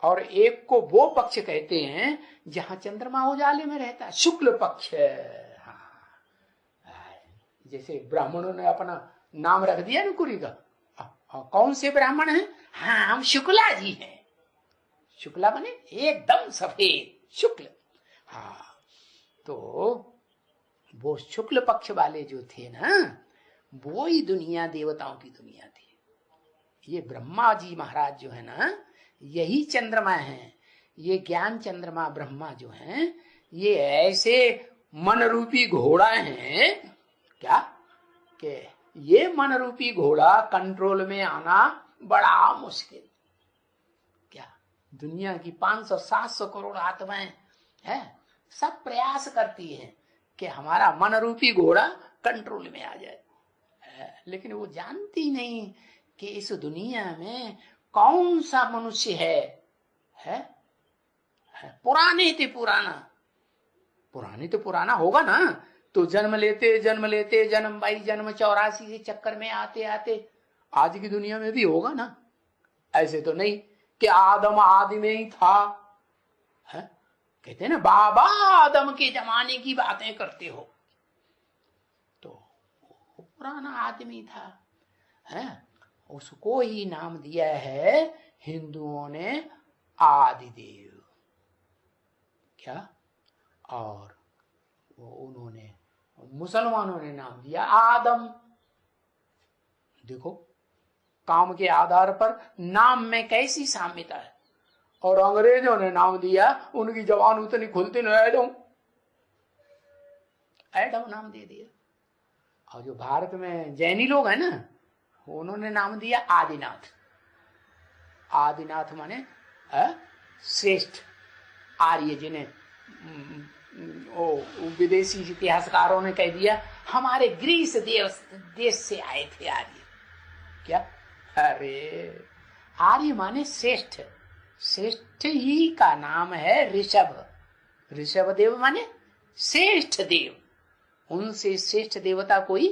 और एक को वो पक्ष कहते हैं जहां चंद्रमा उजाले में रहता है, शुक्ल पक्ष। हाँ, जैसे ब्राह्मणों ने अपना नाम रख दिया ना कुरी का, कौन से ब्राह्मण हैं? हाँ, हम शुक्ला जी हैं। शुक्ला बने एकदम सफेद, शुक्ल। हाँ, तो वो शुक्ल पक्ष वाले जो थे ना, वो ही दुनिया देवताओं की दुनिया थी। ये ब्रह्मा जी महाराज जो है ना, यही चंद्रमा है। ये ज्ञान चंद्रमा ब्रह्मा जो हैं, ये ऐसे मन रूपी घोड़ा हैं, क्या कि ये मन रूपी घोड़ा कंट्रोल में आना बड़ा मुश्किल। क्या दुनिया की 500-700 करोड़ आत्माएं हैं, सब प्रयास करती हैं कि हमारा मन रूपी घोड़ा कंट्रोल में आ जाए, लेकिन वो जानती नहीं कि इस दुनिया में कौन सा मनुष्य है? पुराने तो पुराना होगा ना, तो जन्म लेते जन्म बाई जन्म 84 के चक्कर में आते आते आज की दुनिया में भी होगा ना। ऐसे तो नहीं कि आदम आदि में ही था, है? कहते हैं ना, बाबा आदम के जमाने की बातें करते हो, तो पुराना आदमी था, है? उसको ही नाम दिया है हिंदुओं ने आदिदेव। क्या? और वो उन्होंने, मुसलमानों ने नाम दिया आदम। देखो काम के आधार पर नाम में कैसी साम्यता है। और अंग्रेजों ने नाम दिया, उनकी जबान उतनी खुलती नहीं, एडम नाम दे दिया। और जो भारत में जैनी लोग हैं ना, उन्होंने नाम दिया आदिनाथ। आदिनाथ माने श्रेष्ठ आर्य, जिन्हें विदेशी इतिहासकारों ने कह दिया हमारे ग्रीस देश से आए थे आर्य। क्या? अरे आर्य माने श्रेष्ठ। श्रेष्ठ ही का नाम है ऋषभ। ऋषभ देव माने श्रेष्ठ देव। उनसे श्रेष्ठ देवता कोई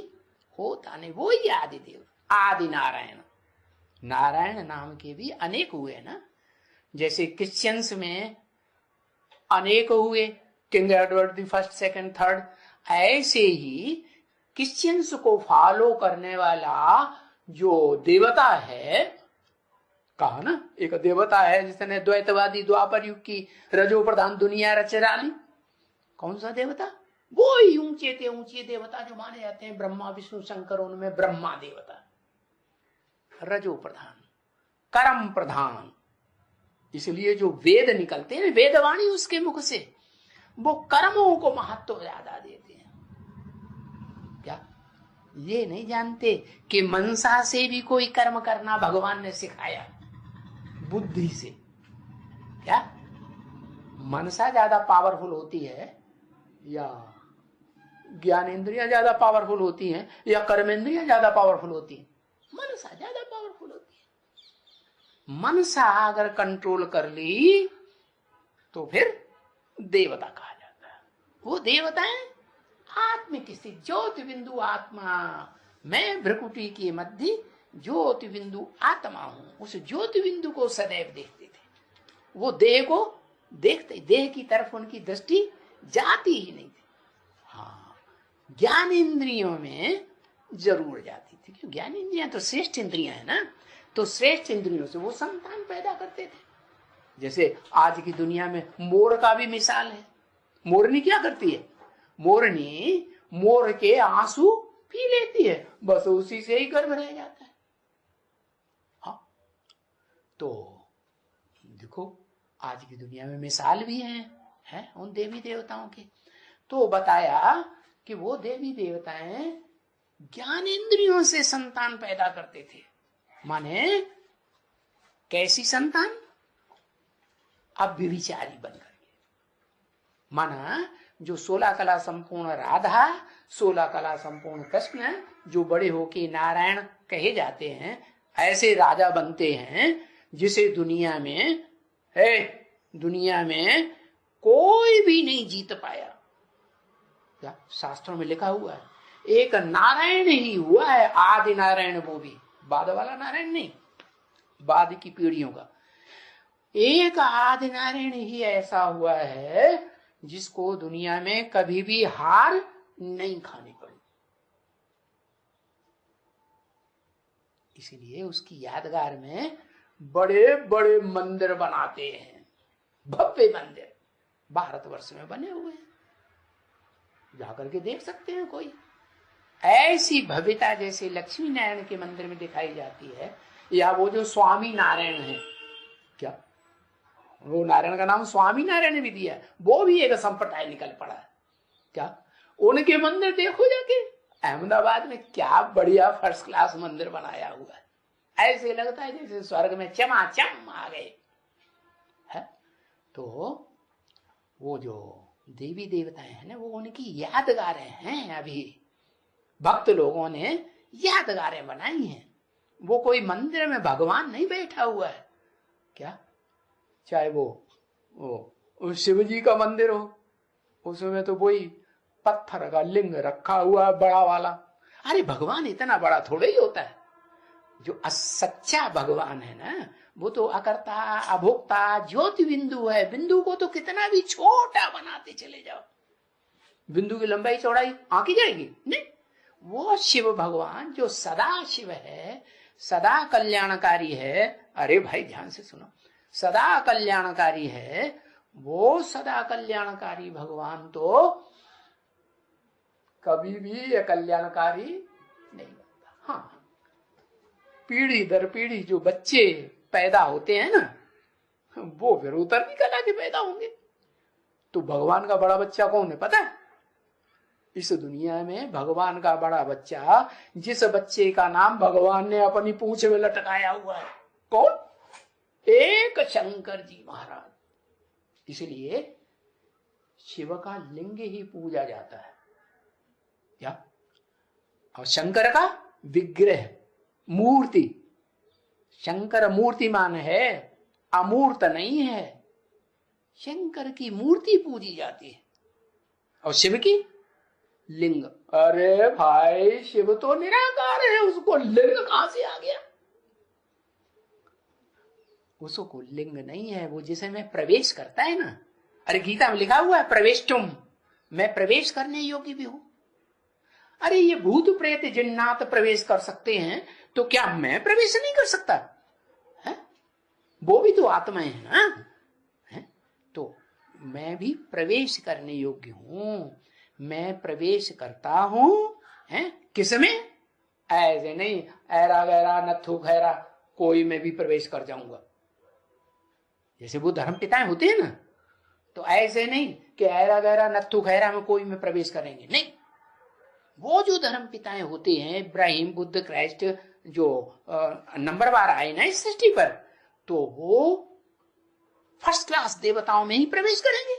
होता नहीं, वो ही आदि देव, आदि नारायण। नारायण नाम के भी अनेक हुए ना, जैसे क्रिश्चियंस में अनेक हुए, king Edward the first, second, third. ऐसे ही क्रिश्चियंस को फॉलो करने वाला जो देवता है, कहा ना एक देवता है जिसने द्वैतवादी द्वापर युग की रजो प्रधान दुनिया रच डाली। कौन सा देवता? वो ही ऊंचे देवता जो माने जाते हैं ब्रह्मा विष्णु शंकर, उनमें ब्रह्मा देवता रजो प्रधान, कर्म प्रधान। इसलिए जो वेद निकलते हैं, वेदवाणी उसके मुख से, वो कर्मों को महत्व ज्यादा देते हैं। क्या ये नहीं जानते कि मनसा से भी कोई कर्म करना भगवान ने सिखाया, बुद्धि से? क्या मनसा ज्यादा पावरफुल होती है या ज्ञानेंद्रियां ज्यादा पावरफुल होती हैं या कर्मेंद्रियां ज्यादा पावरफुल होती हैं? मनसा ज्यादा पावरफुल होती है। मनसा अगर कंट्रोल कर ली तो फिर देवता कहा जाता है। वो देवताएं आत्मिक स्थिति, ज्योति बिंदु आत्मा, मैं भ्रकुटी के मध्य ज्योति बिंदु आत्मा हूं। उस ज्योति बिंदु को सदैव देखते थे। वो देह को देखते, देह की तरफ उनकी दृष्टि जाती ही नहीं थी। हाँ, ज्ञान इंद्रियों में जरूर जाती थी, क्योंकि ज्ञान इंद्रियां तो श्रेष्ठ इंद्रियां है ना, तो श्रेष्ठ इंद्रियों से वो संतान पैदा करते थे। जैसे आज की दुनिया में मोर का भी मिसाल है। मोरनी क्या करती है? मोरनी मोर के आंसू पी लेती है, बस उसी से ही गर्भ रह जाता है। हाँ, तो देखो आज की दुनिया में मिसाल भी है उन देवी देवताओं के। तो बताया कि वो देवी देवताएं ज्ञानेंद्रियों से संतान पैदा करते थे। माने कैसी संतान? अब व्यभिचारी बन करके। माना जो 16 कला संपूर्ण राधा, 16 कला संपूर्ण कृष्ण, जो बड़े होके नारायण कहे जाते हैं, ऐसे राजा बनते हैं जिसे दुनिया में कोई भी नहीं जीत पाया। क्या शास्त्रों में लिखा हुआ है? एक नारायण ही हुआ है, आदि नारायण, वो भी बाद वाला नारायण नहीं, बाद की पीढ़ियों का। एक आदि नारायण ही ऐसा हुआ है जिसको दुनिया में कभी भी हार नहीं खानी पड़ी। इसीलिए उसकी यादगार में बड़े बड़े मंदिर बनाते हैं, भव्य मंदिर भारतवर्ष में बने हुए हैं, जाकर के देख सकते हैं कोई। ऐसी भव्यता जैसे लक्ष्मी नारायण के मंदिर में दिखाई जाती है, या वो जो स्वामी नारायण है, क्या वो नारायण का नाम स्वामी नारायण भी दिया, वो भी एक संप्रदाय निकल पड़ा है। क्या उनके मंदिर देखो जाके, अहमदाबाद में क्या बढ़िया फर्स्ट क्लास मंदिर बनाया हुआ है, ऐसे लगता है जैसे स्वर्ग में चमाचम आ गए है। तो वो जो देवी देवताएं हैं ना, वो उनकी यादगारें हैं। अभी भक्त लोगों ने यादगारें बनाई हैं। वो कोई मंदिर में भगवान नहीं बैठा हुआ है। क्या चाहे वो शिव जी का मंदिर हो, उसमें तो वही पत्थर का लिंग रखा हुआ बड़ा वाला। अरे भगवान इतना बड़ा थोड़ा ही होता है। जो सच्चा भगवान है ना, वो तो अकर्ता अभोक्ता ज्योति बिंदु है। बिंदु को तो कितना भी छोटा बनाते चले जाओ, बिंदु की लंबाई चौड़ाई आंकी जाएगी नहीं। वो शिव भगवान जो सदा शिव है, सदा कल्याणकारी है। अरे भाई ध्यान से सुनो, सदा कल्याणकारी है। वो सदा कल्याणकारी भगवान तो कभी भी कल्याणकारी नहीं बनता। हाँ, पीढ़ी दर पीढ़ी जो बच्चे पैदा होते हैं ना, वो फिर उतरनी कला के पैदा होंगे। तो भगवान का बड़ा बच्चा कौन है पता है? इस दुनिया में भगवान का बड़ा बच्चा, जिस बच्चे का नाम भगवान ने अपनी पूंछ में लटकाया हुआ है, कौन? एक शंकर जी महाराज। इसलिए शिव का लिंग ही पूजा जाता है क्या? और शंकर का विग्रह, मूर्ति। शंकर मूर्तिमान है, अमूर्त नहीं है। शंकर की मूर्ति पूजी जाती है और शिव की लिंग। अरे भाई, शिव तो निराकार है, उसको लिंग कहां से आ गया? उसको लिंग नहीं है, वो जिसे में प्रवेश करता है ना। अरे गीता में लिखा हुआ है प्रवेष्टुम, मैं प्रवेश करने योग्य भी हूं। अरे ये भूत प्रेत जिन्नात प्रवेश कर सकते हैं, तो क्या मैं प्रवेश नहीं कर सकता है? वो भी तो आत्मा है ना, है? तो मैं भी प्रवेश करने योग्य हूं। मैं प्रवेश करता हूं, है किसमें? ऐसे नहीं ऐरा गैरा नथु खैरा कोई में भी प्रवेश कर जाऊंगा, जैसे वो धर्म पिताएं होते हैं ना। तो ऐसे नहीं कि ऐरा गैरा नथु खैरा में कोई में प्रवेश करेंगे, नहीं। वो जो धर्म पिताएं होते हैं, इब्राहिम, बुद्ध, क्राइस्ट, जो नंबरवार आए ना इस सृष्टि पर, तो वो फर्स्ट क्लास देवताओं में ही प्रवेश करेंगे,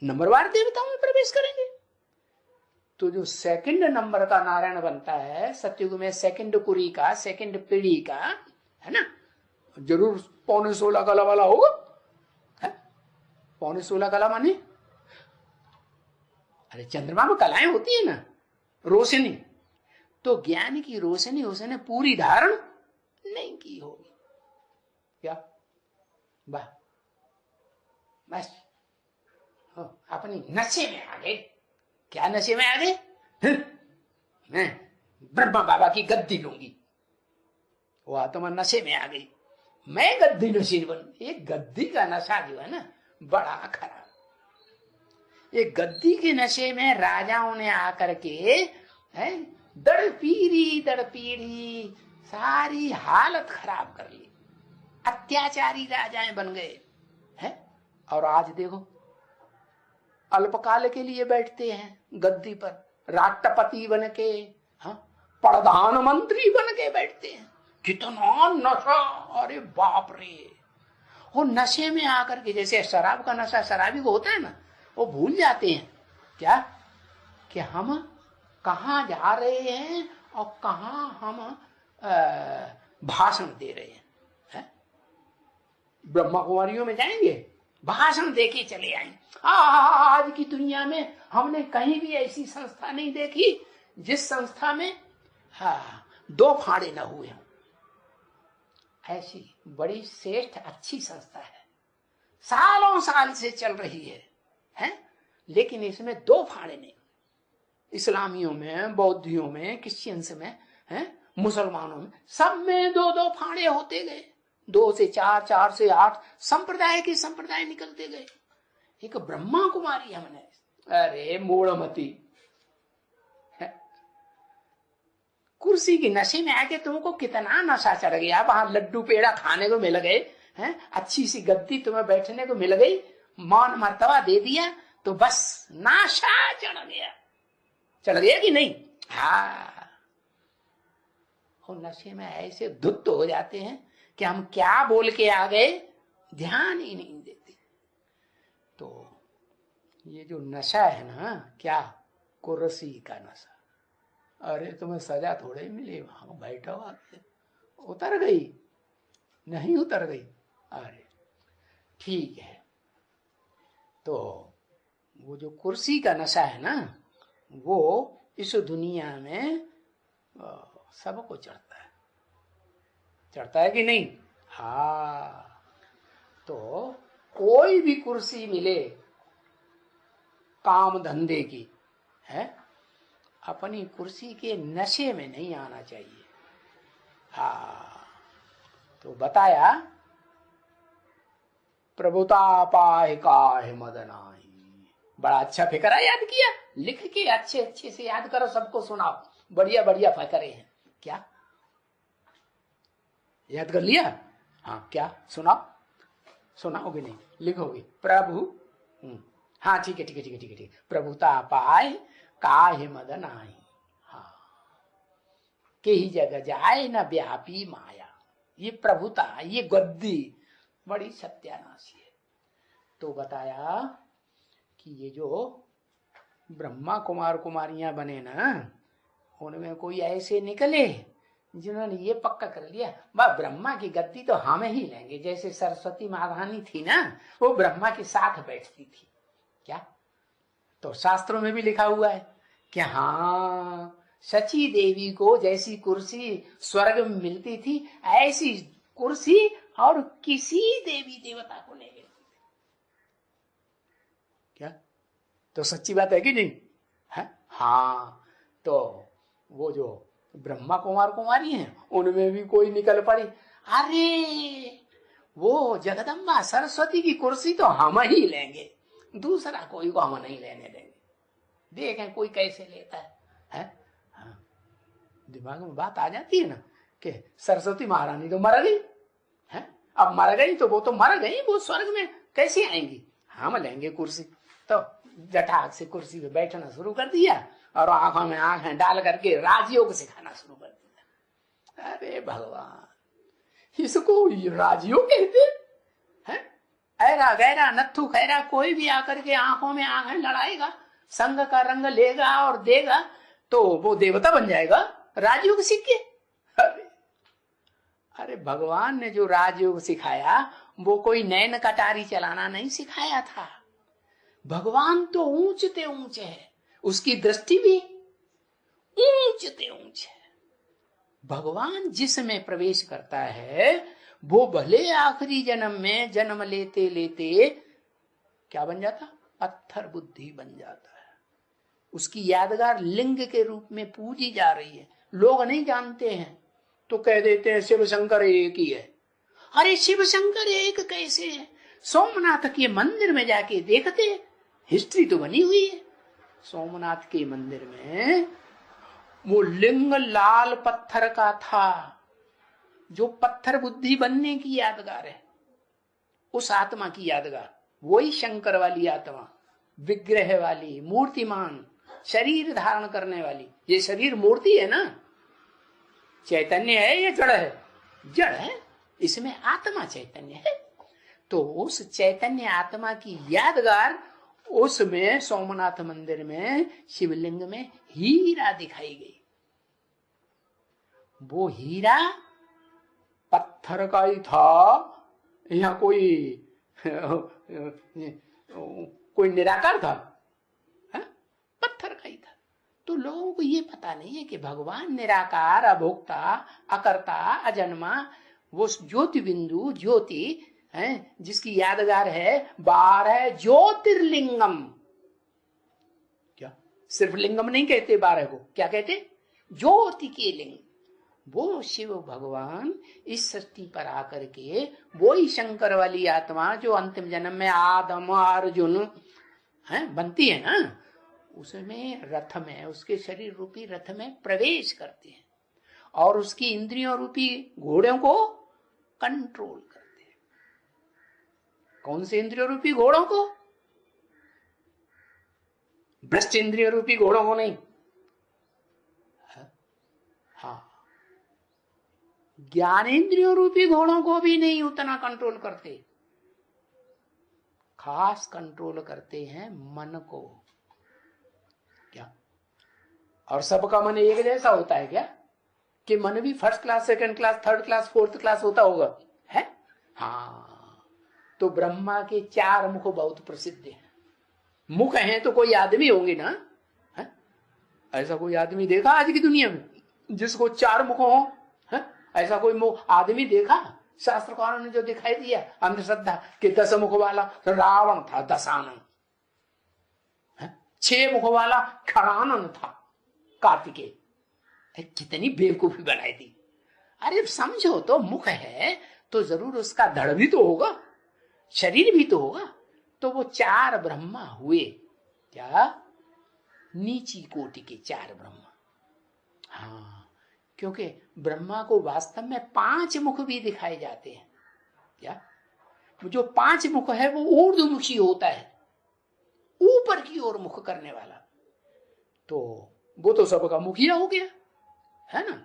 नंबरवार देवताओं में प्रवेश करेंगे। तो जो सेकंड नंबर का नारायण बनता है सतयुग में, सेकंड कुरी का, सेकंड पीढ़ी का, है ना, जरूर 16.25 कला वाला होगा। 16.25 कला माने, अरे चंद्रमा में कलाएं होती है ना, रोशनी। तो ज्ञान की रोशनी उसने पूरी धारण नहीं की होगी क्या? वाह, बस अपनी नशे में आ गए। क्या नशे में आ गए? मैं ब्रह्मा बाबा की गद्दी लूंगी। वो आत्मा नशे में आ गई, मैं गद्दी नशे बन। ये गद्दी का नशा जो है ना, बड़ा खराब। ये गद्दी के नशे में राजाओं ने आकर के दड़ पीढ़ी सारी हालत खराब कर ली। अत्याचारी राजाएं बन गए हैं। और आज देखो, अल्पकाल के लिए बैठते हैं गद्दी पर, राष्ट्रपति बन के, प्रधानमंत्री बन के बैठते हैं। कितना नशा, अरे बाप रे। वो नशे में आकर के, जैसे शराब का नशा शराबी को होता है ना, वो भूल जाते हैं क्या कि हम कहाँ जा रहे हैं और कहाँ हम भाषण दे रहे हैं। ब्रह्मा कुमारियों में जाएंगे, भाषण देके चले आएंगे। आज की दुनिया में हमने कहीं भी ऐसी संस्था नहीं देखी जिस संस्था में 2 फाड़े न हुए हों। ऐसी बड़ी श्रेष्ठ अच्छी संस्था है, सालों साल से चल रही है, लेकिन इसमें 2 फाड़े नहीं। इस्लामियों में, बौद्धियों में, क्रिश्चियंस में, मुसलमानों में, सब में 2-2 फाड़े होते गए। 2 से 4, 4 से 8 संप्रदाय के संप्रदाय निकलते गए। एक ब्रह्मा कुमारी हमने, अरे मूढ़मती, कुर्सी की नशे में आके तुमको कितना नशा चढ़ गया। वहां लड्डू पेड़ा खाने को मिल गए, अच्छी सी गद्दी तुम्हें बैठने को मिल गई, मान मर्तबा दे दिया, तो बस नशा चढ़ गया कि नहीं? और नशे में ऐसे धुत हो जाते हैं कि हम क्या बोल के आ गए ध्यान ही नहीं देते। तो ये जो नशा है ना, क्या? कुर्सी का नशा। अरे तुम्हें सजा थोड़े मिली, वहां बैठो आके, उतर गई नहीं उतर गई। अरे ठीक है, तो वो जो कुर्सी का नशा है ना, वो इस दुनिया में सबको चढ़ता है कि नहीं? तो कोई भी कुर्सी मिले काम धंधे की, अपनी कुर्सी के नशे में नहीं आना चाहिए। तो बताया प्रभुता पाए काहे मदनाही। बड़ा अच्छा फिकरा याद किया, लिख के अच्छे से याद करो, सबको सुनाओ। बढ़िया बढ़िया फिकरे हैं क्या? याद कर लिया? हाँ, क्या सुनाओ? सुनाओगे नहीं, लिखोगे? प्रभु, हाँ ठीक है ठीक है ठीक है ठीक है ठीक है। प्रभुता पाए काहे मदन आई, हाँ के ही जगह जाए न व्यापी माया। ये प्रभुता, ये गद्दी बड़ी सत्यानाशी है। तो बताया कि ये जो ब्रह्मा कुमार कुमारियां बने ना, उनमें कोई ऐसे निकले जिन्होंने ये पक्का कर लिया, वह ब्रह्मा की गद्दी तो हम ही लेंगे। जैसे सरस्वती महारानी थी ना, वो ब्रह्मा के साथ बैठती थी। क्या? तो शास्त्रों में भी लिखा हुआ है कि हाँ, सची देवी को जैसी कुर्सी स्वर्ग में मिलती थी, ऐसी कुर्सी और किसी देवी देवता को नहीं मिलती। क्या? तो सच्ची बात है कि नहीं है? हाँ, तो वो जो ब्रह्मा कुमार कुमारी हैं, उनमें भी कोई निकल पड़ी, अरे वो जगदम्बा सरस्वती की कुर्सी तो हम ही लेंगे, दूसरा कोई को हम नहीं लेने देंगे। देखें कोई कैसे लेता है? हाँ, दिमाग में बात आ जाती है ना कि सरस्वती महारानी तो मर गई है, अब मर गई तो वो तो मर गई, वो स्वर्ग में कैसे आएंगी? हम लेंगे कुर्सी। तो जटाक से कुर्सी पे बैठना शुरू कर दिया और आंखों में आंखें डाल करके राजयोग सिखाना शुरू कर दिया। अरे भगवान, इसको राजयोग कहते हैं? ऐरा गैरा नत्थु खैरा कोई भी आकर के आंखों में आंखें लड़ाएगा, संग का रंग लेगा और देगा, तो वो देवता बन जाएगा राजयोग सीख के। अरे भगवान ने जो राजयोग सिखाया वो कोई नैन कटारी चलाना नहीं सिखाया था। भगवान तो ऊंचते ऊंचे है, उसकी दृष्टि भी ऊंचते ऊंच है। भगवान जिसमें प्रवेश करता है वो भले आखिरी जन्म में जन्म लेते लेते क्या बन जाता? पत्थर बुद्धि बन जाता है। उसकी यादगार लिंग के रूप में पूजी जा रही है। लोग नहीं जानते हैं तो कह देते हैं शिव शंकर एक ही है। अरे शिव शंकर एक कैसे है? सोमनाथ के मंदिर में जाके देखते, हिस्ट्री तो बनी हुई है। सोमनाथ के मंदिर में वो लिंग लाल पत्थर का था, जो पत्थर बुद्धि बनने की यादगार है। उस आत्मा की यादगार, वही शंकर वाली आत्मा, विग्रह वाली, मूर्तिमान, शरीर धारण करने वाली। ये शरीर मूर्ति है ना, चैतन्य है या जड़ है? जड़ है, इसमें आत्मा चैतन्य है। तो उस चैतन्य आत्मा की यादगार उसमें सोमनाथ मंदिर में शिवलिंग में हीरा दिखाई गई। वो हीरा पत्थर का ही था या कोई निराकार था? पत्थर का ही था। तो लोगों को ये पता नहीं है कि भगवान निराकार, अभोक्ता, अकर्ता, अजन्मा, वो ज्योति बिंदु ज्योति है जिसकी यादगार है 12 ज्योतिर्लिंगम। क्या सिर्फ लिंगम नहीं कहते 12 को, क्या कहते? ज्योति के लिंग। वो शिव भगवान इस सृष्टि पर आकर के वो ही शंकर वाली आत्मा जो अंतिम जन्म में आदम अर्जुन है बनती है ना, उसमें रथ में, उसके शरीर रूपी रथ में प्रवेश करते हैं और उसकी इंद्रियों रूपी घोड़ों को कंट्रोल करते हैं। कौन से इंद्रियों रूपी घोड़ों को? भ्रष्ट इंद्रियों रूपी घोड़ों को नहीं। हाँ, ज्ञानेंद्रियों रूपी घोड़ों को भी नहीं उतना कंट्रोल करते, खास कंट्रोल करते हैं मन को। क्या? और सबका मन एक जैसा होता है क्या? कि मन भी first class, second class, third class, fourth class होता होगा? है? हाँ, तो ब्रह्मा के 4 मुख बहुत प्रसिद्ध हैं। मुख हैं तो कोई आदमी होंगे ना? है? ऐसा कोई आदमी देखा आज की दुनिया में जिसको 4 मुख हो? है? ऐसा कोई आदमी देखा? शास्त्रकारों ने जो दिखाई दिया अंधश्रद्धा कि 10 मुख वाला रावण था, दशानन। 6 मुख वाला खड़ानन था, कार्तिकेय। कितनी बेवकूफी बनाई दी। अरे समझो तो, मुख है तो जरूर उसका धड़ भी तो होगा, शरीर भी तो होगा। तो वो 4 ब्रह्मा हुए। क्या? नीची कोटि के 4 ब्रह्मा। हाँ, क्योंकि ब्रह्मा को वास्तव में 5 मुख भी दिखाए जाते हैं। क्या जो 5 मुख है वो ऊर्ध्वमुखी होता है, ऊपर की ओर मुख करने वाला। तो वो तो सबका मुखिया हो गया, है ना।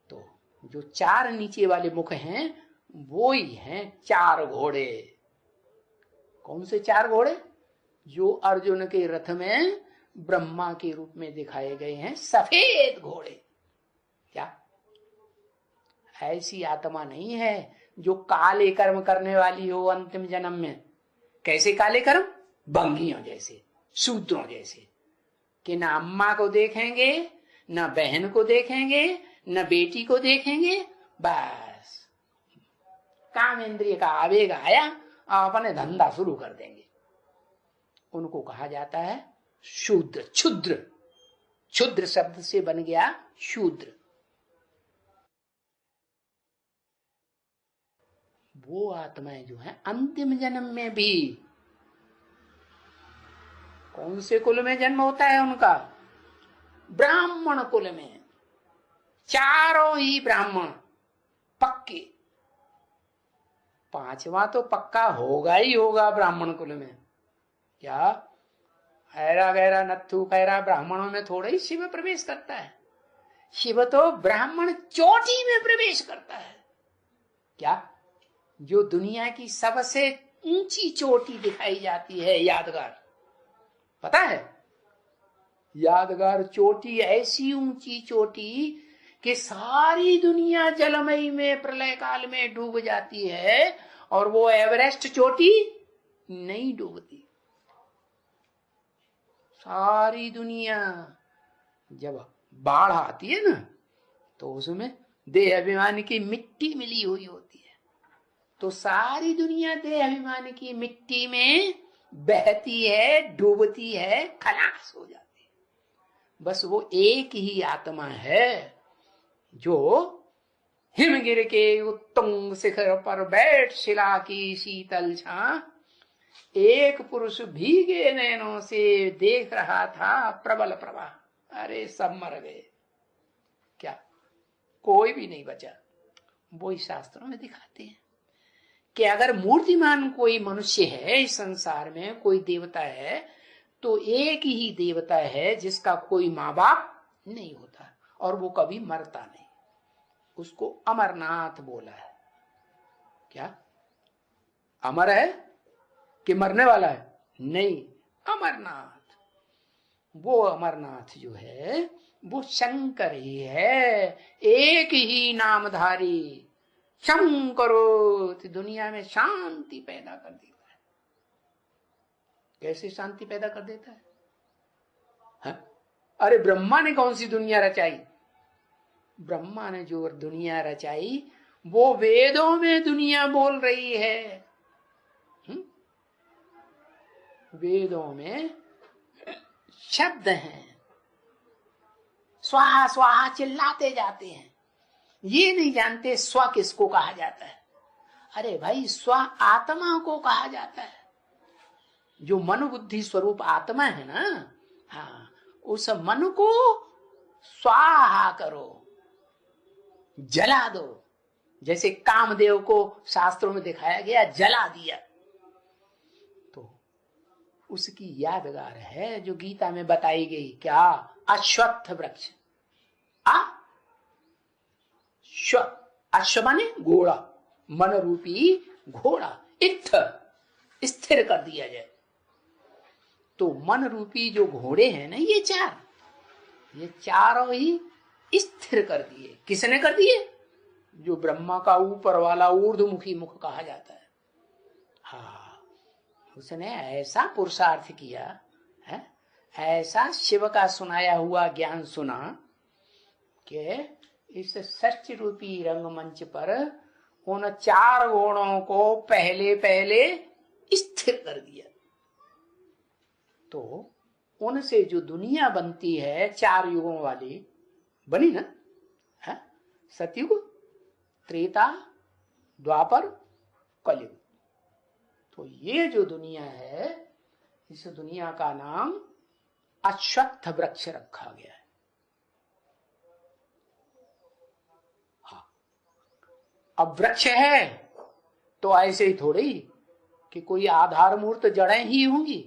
तो जो 4 नीचे वाले मुख हैं वो ही हैं 4 घोड़े। कौन से 4 घोड़े? जो अर्जुन के रथ में ब्रह्मा के रूप में दिखाए गए हैं, सफेद घोड़े। क्या ऐसी आत्मा नहीं है जो काले कर्म करने वाली हो अंतिम जन्म में। कैसे काले कर्म? भंगियों जैसे, शूद्रों जैसे, कि ना अम्मा को देखेंगे, ना बहन को देखेंगे, ना बेटी को देखेंगे, बस काम इंद्रिय का आवेग आया और अपने धंधा शुरू कर देंगे। उनको कहा जाता है शूद्र, क्षुद्र। क्षुद्र शब्द से बन गया शूद्र। वो आत्माएं जो है अंतिम जन्म में भी कौन से कुल में जन्म होता है उनका? ब्राह्मण कुल में। चारों ही ब्राह्मण पक्के। 5वां तो पक्का होगा ही होगा ब्राह्मण कुल में। क्या ऐरा गैरा नत्थु खैरा ब्राह्मणों में थोड़ा ही शिव प्रवेश करता है। शिव तो ब्राह्मण चोटी में प्रवेश करता है। क्या जो दुनिया की सबसे ऊंची चोटी दिखाई जाती है, यादगार, पता है? यादगार चोटी ऐसी ऊंची चोटी कि सारी दुनिया जलमय में प्रलय काल में डूब जाती है, और वो एवरेस्ट चोटी नहीं डूबती। सारी दुनिया जब बाढ़ आती है ना, तो उसमें देह अभिमान की मिट्टी मिली हुई होती है, तो सारी दुनिया देह अभिमान की मिट्टी में बहती है, डूबती है, खलास हो जाती है। बस वो एक ही आत्मा है जो हिमगिर के उत्तुंग शिखर पर बैठ शिला की शीतल छां एक पुरुष भीगे नैनों से देख रहा था प्रबल प्रवाह। अरे सब मर गए, क्या कोई भी नहीं बचा। वो इस शास्त्रों में दिखाते हैं कि अगर मूर्तिमान कोई मनुष्य है इस संसार में, कोई देवता है, तो एक ही देवता है जिसका कोई माँ बाप नहीं होता और वो कभी मरता नहीं। उसको अमरनाथ बोला है। क्या अमर है कि मरने वाला है? नहीं, अमरनाथ। वो अमरनाथ जो है वो शंकर ही है, एक ही नामधारी। शंकरो दुनिया में शांति पैदा कर देता है। कैसे शांति पैदा कर देता है? हाँ? अरे ब्रह्मा ने कौन सी दुनिया रचाई? ब्रह्मा ने जो दुनिया रचाई वो वेदों में दुनिया बोल रही है। वेदों में शब्द हैं, स्वाहा स्वाहा चिल्लाते जाते हैं, ये नहीं जानते स्व किसको कहा जाता है। अरे भाई, स्व आत्मा को कहा जाता है। जो मन बुद्धि स्वरूप आत्मा है ना, हाँ, उस मन को स्वाहा करो, जला दो। जैसे कामदेव को शास्त्रों में दिखाया गया, जला दिया। तो उसकी यादगार है जो गीता में बताई गई। क्या? अश्वत्थ वृक्ष। अश्व माने घोड़ा, मन रूपी घोड़ा। इत्थ स्थिर कर दिया जाए। तो मन रूपी जो घोड़े हैं ना, ये चारों ही स्थिर कर दिए। किसने कर दिए? जो ब्रह्मा का ऊपर वाला ऊर्ध्वमुखी मुख कहा जाता है। हाँ, उसने ऐसा पुरुषार्थ किया है, ऐसा शिव का सुनाया हुआ ज्ञान सुना कि इस सच रूपी रंगमंच पर उन 4 घोड़ों को पहले पहले स्थिर कर दिया। तो उनसे जो दुनिया बनती है 4 युगों वाली बनी ना, है? सतयुग, त्रेता, द्वापर, कलयुग। तो ये जो दुनिया है, इस दुनिया का नाम अश्वत्थ वृक्ष रखा गया है। अब वृक्ष है तो ऐसे ही थोड़ी कि कोई आधार मूर्त जड़ें ही होंगी,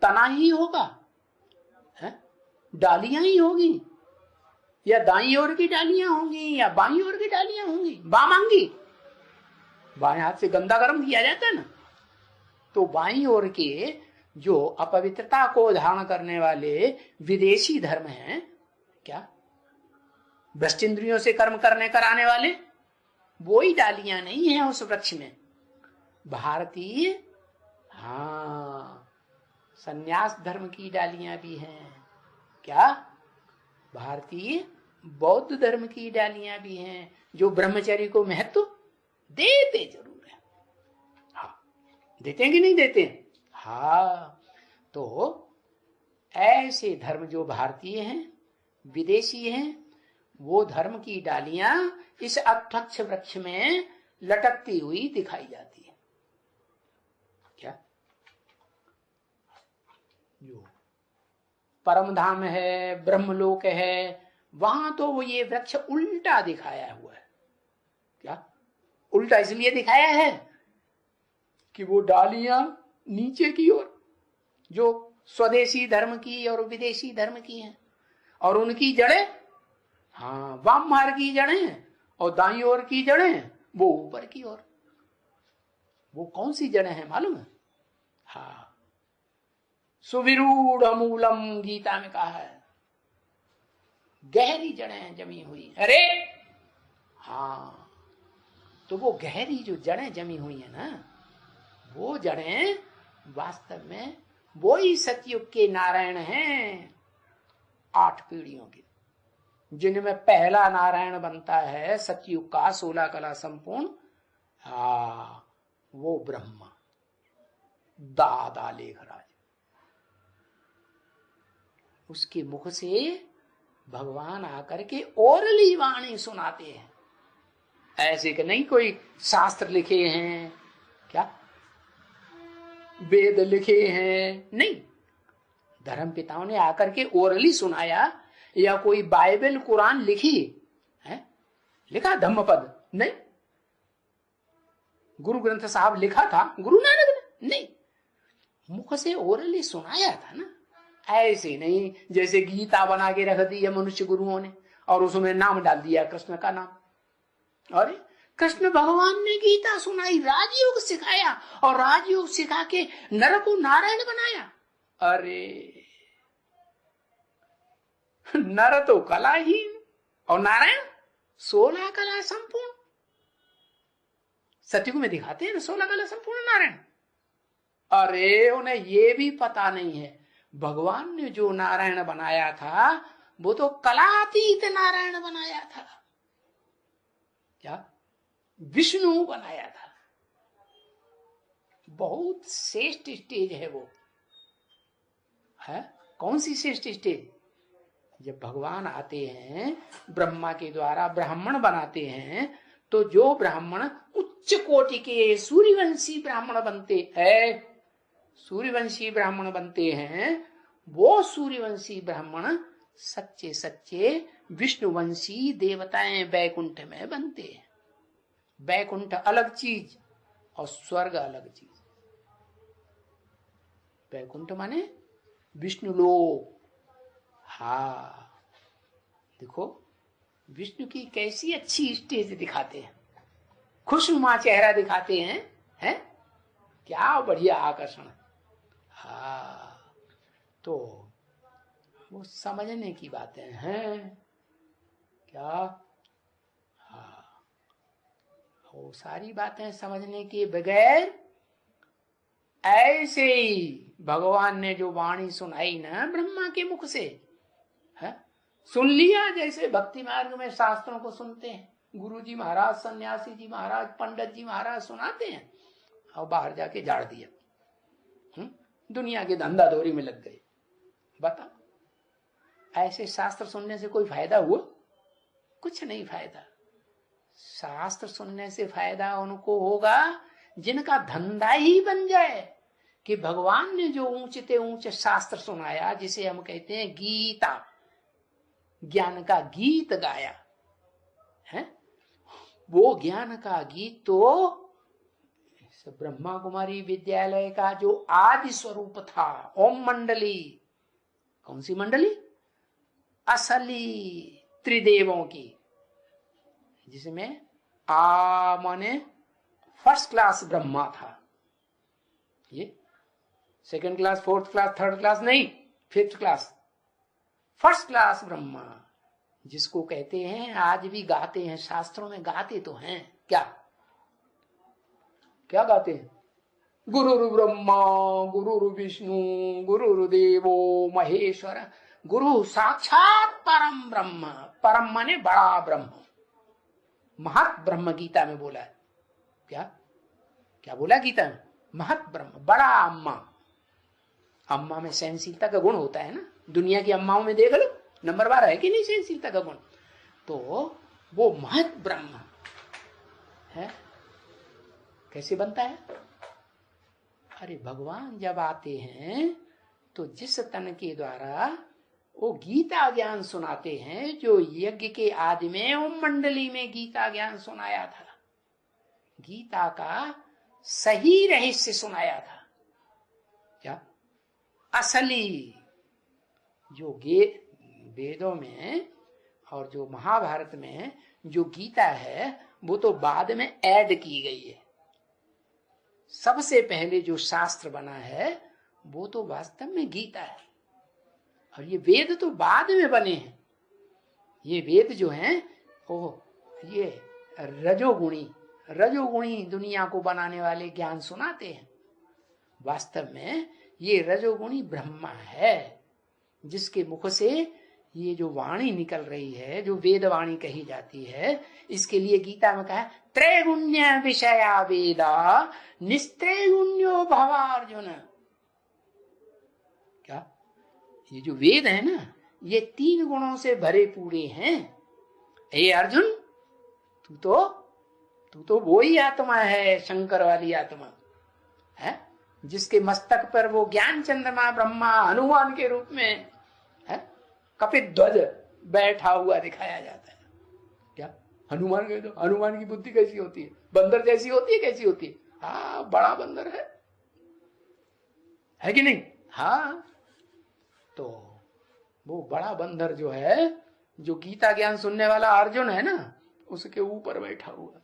तना ही होगा, है? डालियां ही होगी, या दाईं ओर की डालियां होंगी या बाईं ओर की डालियां होंगी, बामांगी, बाएं हाथ से गंदा गर्म किया जाता है ना, तो बाईं ओर के जो अपवित्रता को धारण करने वाले विदेशी धर्म हैं, क्या भ्रष्ट इंद्रियों से कर्म करने कराने वाले, वो ही डालियां नहीं है उस वृक्ष में। भारतीय हाँ संन्यास धर्म की डालियां भी हैं, क्या भारतीय बौद्ध धर्म की डालियां भी हैं, जो ब्रह्मचर्य को महत्व देते जरूर है। हाँ देते हैं कि नहीं देते? हाँ, तो ऐसे धर्म जो भारतीय हैं, विदेशी हैं, वो धर्म की डालियां इस अक्षक्ष वृक्ष में लटकती हुई दिखाई जाती है। क्या जो परम धाम है, ब्रह्मलोक है, वहां तो वो ये वृक्ष उल्टा दिखाया हुआ है। क्या उल्टा इसलिए दिखाया है कि वो डालियां नीचे की ओर जो स्वदेशी धर्म की और विदेशी धर्म की हैं, और उनकी जड़ें हाँ वाम मार्ग की जड़ें हैं, और दाईं ओर की जड़ें वो ऊपर की ओर। वो कौन सी जड़ें हैं मालूम है? हाँ सुविरूढ़ मूलम, गीता में कहा है, गहरी जड़ें जमी हुई। अरे हाँ, तो वो गहरी जो जड़ें जमी हुई है ना, वो जड़ें वास्तव में वो ही सतयुग के नारायण हैं, 8 पीढ़ियों के, जिनमें पहला नारायण बनता है सतयुग का 16 कला संपूर्ण, वो ब्रह्मा दादा लेखराज। उसके मुख से भगवान आकर के ओरली वाणी सुनाते हैं, ऐसे कि नहीं कोई शास्त्र लिखे हैं, क्या वेद लिखे हैं, नहीं, धर्म पिताओं ने आकर के ओरली सुनाया, या कोई बाइबल कुरान लिखी है, लिखा धम्मपद नहीं, गुरु ग्रंथ साहब लिखा था गुरु नानक ने, नहीं, मुख से ओरली सुनाया था ना। ऐसे नहीं जैसे गीता बना के रख दी है मनुष्य गुरुओं ने और उसमें नाम डाल दिया कृष्ण का नाम। अरे कृष्ण भगवान ने गीता सुनाई, राजयोग सिखाया, और राजयोग सिखा के नर को नारायण बनाया। अरे नर तो कलाहीन और नारायण 16 कला संपूर्ण। सतयुग में दिखाते हैं ना 16 कला संपूर्ण नारायण। अरे उन्हें ये भी पता नहीं है भगवान ने जो नारायण बनाया था वो तो कलातीत नारायण बनाया था। क्या विष्णु बनाया था। बहुत श्रेष्ठ स्टेज है वो, है कौन सी श्रेष्ठ स्टेज? जब भगवान आते हैं ब्रह्मा के द्वारा ब्राह्मण बनाते हैं, तो जो ब्राह्मण उच्च कोटि के सूर्यवंशी ब्राह्मण बनते हैं, सूर्यवंशी ब्राह्मण बनते हैं, वो सूर्यवंशी ब्राह्मण सच्चे सच्चे विष्णुवंशी देवताएं वैकुंठ में बनते हैं। वैकुंठ अलग चीज और स्वर्ग अलग चीज। वैकुंठ माने विष्णु लोक। हाँ देखो विष्णु की कैसी अच्छी स्टेज दिखाते हैं, खुशनुमा चेहरा दिखाते हैं, हैं? क्या बढ़िया आकर्षण। हाँ तो वो समझने की बातें हैं क्या। हाँ वो सारी बातें समझने के बगैर ऐसे ही भगवान ने जो वाणी सुनाई ना ब्रह्मा के मुख से, है सुन लिया। जैसे भक्ति मार्ग में शास्त्रों को सुनते हैं, गुरु जी महाराज, सन्यासी जी महाराज, पंडित जी महाराज सुनाते हैं और बाहर जाके झाड़ दिया, दुनिया के धंधा दौरी में लग गए। बता ऐसे शास्त्र सुनने से कोई फायदा हुआ? कुछ नहीं फायदा। शास्त्र सुनने से फायदा उनको होगा जिनका धंधा ही बन जाए कि भगवान ने जो ऊंचे ऊंचे शास्त्र सुनाया, जिसे हम कहते हैं गीता, ज्ञान का गीत गाया है, वो ज्ञान का गीत तो ब्रह्मा कुमारी विद्यालय का जो आदि स्वरूप था, ओम मंडली। कौन सी मंडली? असली त्रिदेवों की, जिसमें आ माने फर्स्ट क्लास ब्रह्मा था। ये second class, fourth class, third class नहीं, fifth class, first class Brahma, जिसको कहते हैं, आज भी गाते हैं, शास्त्रों में गाते तो हैं। क्या क्या गाते हैं? गुरुरु ब्रह्मा गुरुरु विष्णु गुरुर्देवो महेश्वर, गुरु साक्षात परम ब्रह्म। परम माने बड़ा ब्रह्म, महत ब्रह्म गीता में बोला है। क्या क्या बोला गीता में? महत ब्रह्म, बड़ा अम्मा। अम्मा में सहनशीलता का गुण होता है ना, दुनिया की अम्माओं में देख लो, नंबर 12 है कि नहीं सहनशीलता का गुण? तो वो महत ब्रह्म है। कैसे बनता है? अरे भगवान जब आते हैं तो जिस तन के द्वारा वो गीता ज्ञान सुनाते हैं, जो यज्ञ के आदि में ओम मंडली में गीता ज्ञान सुनाया था, गीता का सही रहस्य सुनाया था। क्या? असली जो वेदों में और जो महाभारत में जो गीता है, वो तो बाद में ऐड की गई है। सबसे पहले जो शास्त्र बना है वो तो वास्तव में गीता है, और ये वेद तो बाद में बने हैं। ये वेद जो हैं वो ये रजोगुणी दुनिया को बनाने वाले ज्ञान सुनाते हैं। वास्तव में ये रजोगुणी ब्रह्मा है, जिसके मुख से ये जो वाणी निकल रही है, जो वेद वाणी कही जाती है, इसके लिए गीता में कहा है त्रैगुण्य विषया वेदा निस्त्रैगुण्यो भवार्जुन। क्या? ये जो वेद है ना, ये 3 गुणों से भरे पूरे हैं। हे अर्जुन, तू तो वो ही आत्मा है, शंकर वाली आत्मा है, जिसके मस्तक पर वो ज्ञान चंद्रमा ब्रह्मा हनुमान के रूप में है, कपित ध्वज बैठा हुआ दिखाया जाता है। क्या? हनुमान के, तो हनुमान की बुद्धि कैसी होती है? बंदर जैसी होती है? कैसी होती है? हाँ, बड़ा बंदर है कि नहीं? हाँ, तो वो बड़ा बंदर जो है, जो गीता ज्ञान सुनने वाला अर्जुन है ना, उसके ऊपर बैठा हुआ।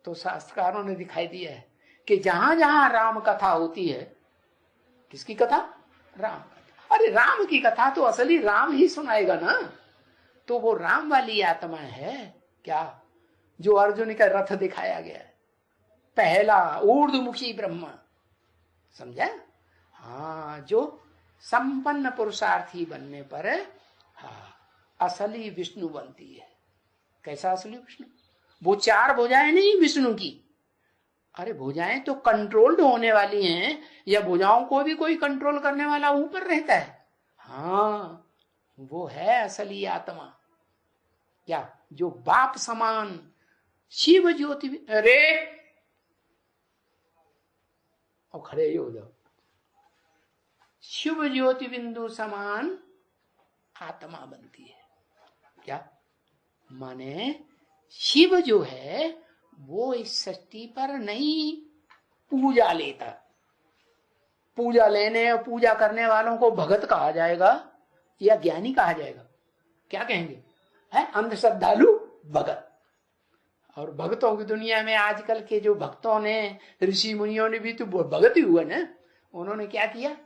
तो शास्त्रकारों ने दिखाई दिया है कि जहां जहां राम कथा होती है, किसकी कथा? राम कथा। अरे राम की कथा तो असली राम ही सुनाएगा ना, तो वो राम वाली आत्मा है। क्या? जो अर्जुन का रथ दिखाया गया है, पहला ऊर्ध्वमुखी ब्रह्मा, समझा? हाँ, जो संपन्न पुरुषार्थी बनने पर हाँ असली विष्णु बनती है। कैसा असली विष्णु? वो 4 भुजाएं नहीं विष्णु की। अरे भुजाएं तो कंट्रोल्ड होने वाली हैं, या भुजाओं को भी कोई कंट्रोल करने वाला ऊपर रहता है? हाँ, वो है असली आत्मा। क्या? जो बाप समान शिव ज्योति। अरे और खड़े ही हो जाओ। शिव ज्योति बिंदु समान आत्मा बनती है। क्या माने? शिव जो है वो इस सृष्टि पर नहीं पूजा लेता। पूजा लेने और पूजा करने वालों को भगत कहा जाएगा या ज्ञानी कहा जाएगा? क्या कहेंगे? है अंधश्रद्धालु भगत। और भक्तों की दुनिया में आजकल के जो भक्तों ने, ऋषि मुनियों ने भी तो भगत ही हुए ना। उन्होंने क्या किया?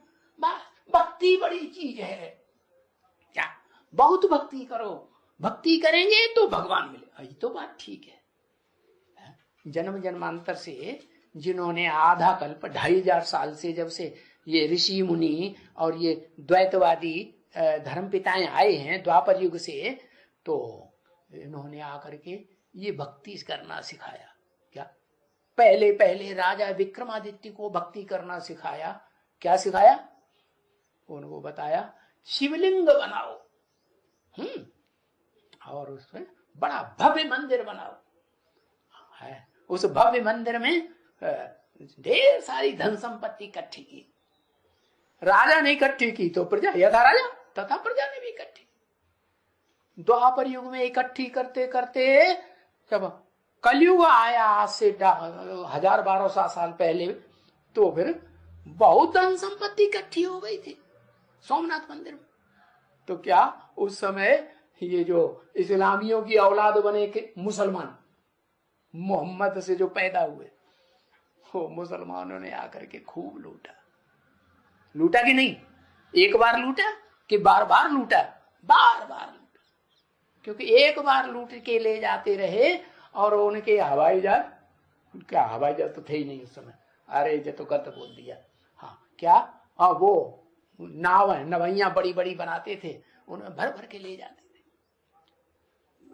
भक्ति बड़ी चीज है, क्या बहुत भक्ति करो, भक्ति करेंगे तो भगवान मिले। ये तो बात ठीक है। जन्म जन्मांतर से जिन्होंने आधा कल्प 2500 साल से, जब से ये ऋषि मुनि और ये द्वैतवादी धर्म पिताएं आए हैं द्वापर युग से, तो इन्होंने आकर के ये भक्ति करना सिखाया। क्या? पहले पहले राजा विक्रमादित्य को भक्ति करना सिखाया। क्या सिखाया? उनको बताया शिवलिंग बनाओ, और उसमें बड़ा भव्य मंदिर बनाओ। है, उस भव्य मंदिर में ढेर सारी धन संपत्ति इकट्ठी की। राजा ने इकट्ठी की तो प्रजा, यथा राजा तथा प्रजा ने भी इकट्ठी। द्वापर युग में इकट्ठी करते करते जब कलयुग आया आज से 1000-1200 साल पहले, तो फिर बहुत धन संपत्ति इकट्ठी हो गई थी सोमनाथ मंदिर में। तो क्या उस समय ये जो इस्लामियों की औलाद बने के मुसलमान, मोहम्मद से जो पैदा हुए, वो मुसलमानों ने आकर के खूब लूटा। लूटा कि नहीं? एक बार लूटा कि बार बार लूटा? बार बार लूटा। क्योंकि एक बार लूट के ले जाते रहे और उनके हवाई जहाज, क्या हवाई जहाज तो थे ही नहीं उस समय, अरे ये तो गलत बोल दिया। हाँ क्या, हाँ वो नाव है, नवैया बड़ी बड़ी बनाते थे, उन्हें भर भर के ले जाते थे।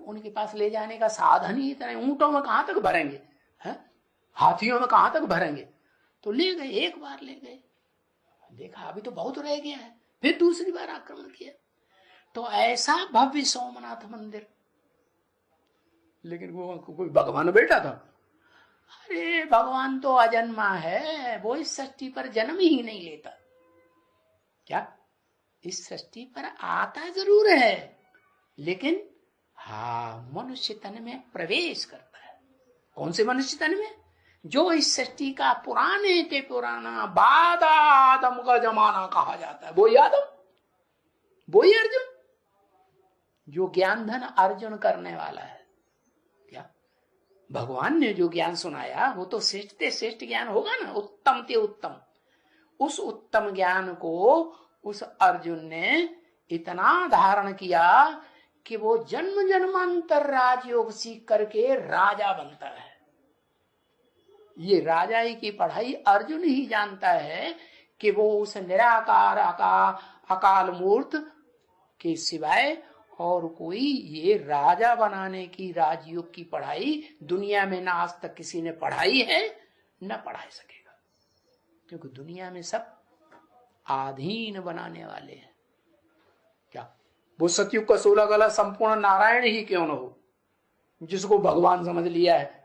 उनके पास ले जाने का साधन ही इतना, ऊंटों में कहां तक भरेंगे, है हाथियों में कहां तक भरेंगे, तो ले गए, एक बार ले गए, देखा अभी तो बहुत रह गया है, फिर दूसरी बार आक्रमण किया। तो ऐसा भव्य सोमनाथ मंदिर, लेकिन वो कोई भगवान बैठा था? अरे भगवान तो अजन्मा है, वो इस सृष्टि पर जन्म ही नहीं लेता। क्या इस सृष्टि पर आता जरूर है, लेकिन हाँ मनुष्य तन में प्रवेश करता है। कौन से मनुष्य तन में? जो इस सृष्टि का पुराने ते पुराना बाद आदम का जमाना कहा जाता है, वो आदम, वो ही अर्जुन, जो ज्ञान धन अर्जुन करने वाला है। क्या भगवान ने जो ज्ञान सुनाया वो तो श्रेष्ठ ते श्रेष्ठ ज्ञान होगा ना, उत्तम ते उत्तम। उस उत्तम ज्ञान को उस अर्जुन ने इतना धारण किया कि वो जन्म जन्मांतर राजयोग सीख करके राजा बनता है। ये राजाई की पढ़ाई अर्जुन ही जानता है कि वो उस निराकार अकाल मूर्त के सिवाय और कोई ये राजा बनाने की राजयोग की पढ़ाई दुनिया में ना आज तक किसी ने पढ़ाई है, न पढ़ा सकेगा। क्योंकि दुनिया में सब आधीन बनाने वाले हैं। क्या वो सतयुग का 16 कला संपूर्ण नारायण ही क्यों न हो, जिसको भगवान समझ लिया है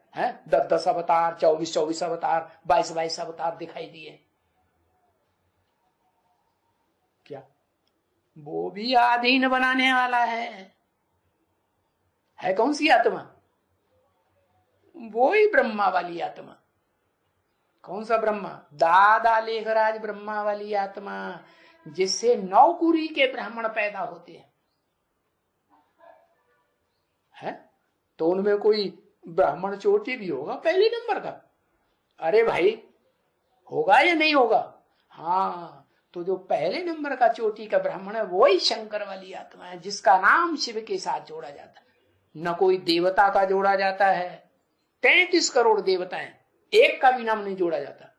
10-10 अवतार, 24-24 अवतार, 22-22 अवतार दिखाई दिए, क्या वो भी आधीन बनाने वाला है कौन सी आत्मा? वो ही ब्रह्मा वाली आत्मा। कौन सा ब्रह्मा? दादा लेखराज ब्रह्मा वाली आत्मा, जिससे नौकुरी के ब्राह्मण पैदा होते हैं। तो उनमें कोई ब्राह्मण चोटी भी होगा पहले नंबर का? अरे भाई होगा या नहीं होगा? हाँ, तो जो पहले नंबर का चोटी का ब्राह्मण है वो ही शंकर वाली आत्मा है, जिसका नाम शिव के साथ जोड़ा जाता है। न कोई देवता का जोड़ा जाता है, 33 करोड़ देवता हैं, एक का भी नाम नहीं जोड़ा जाता।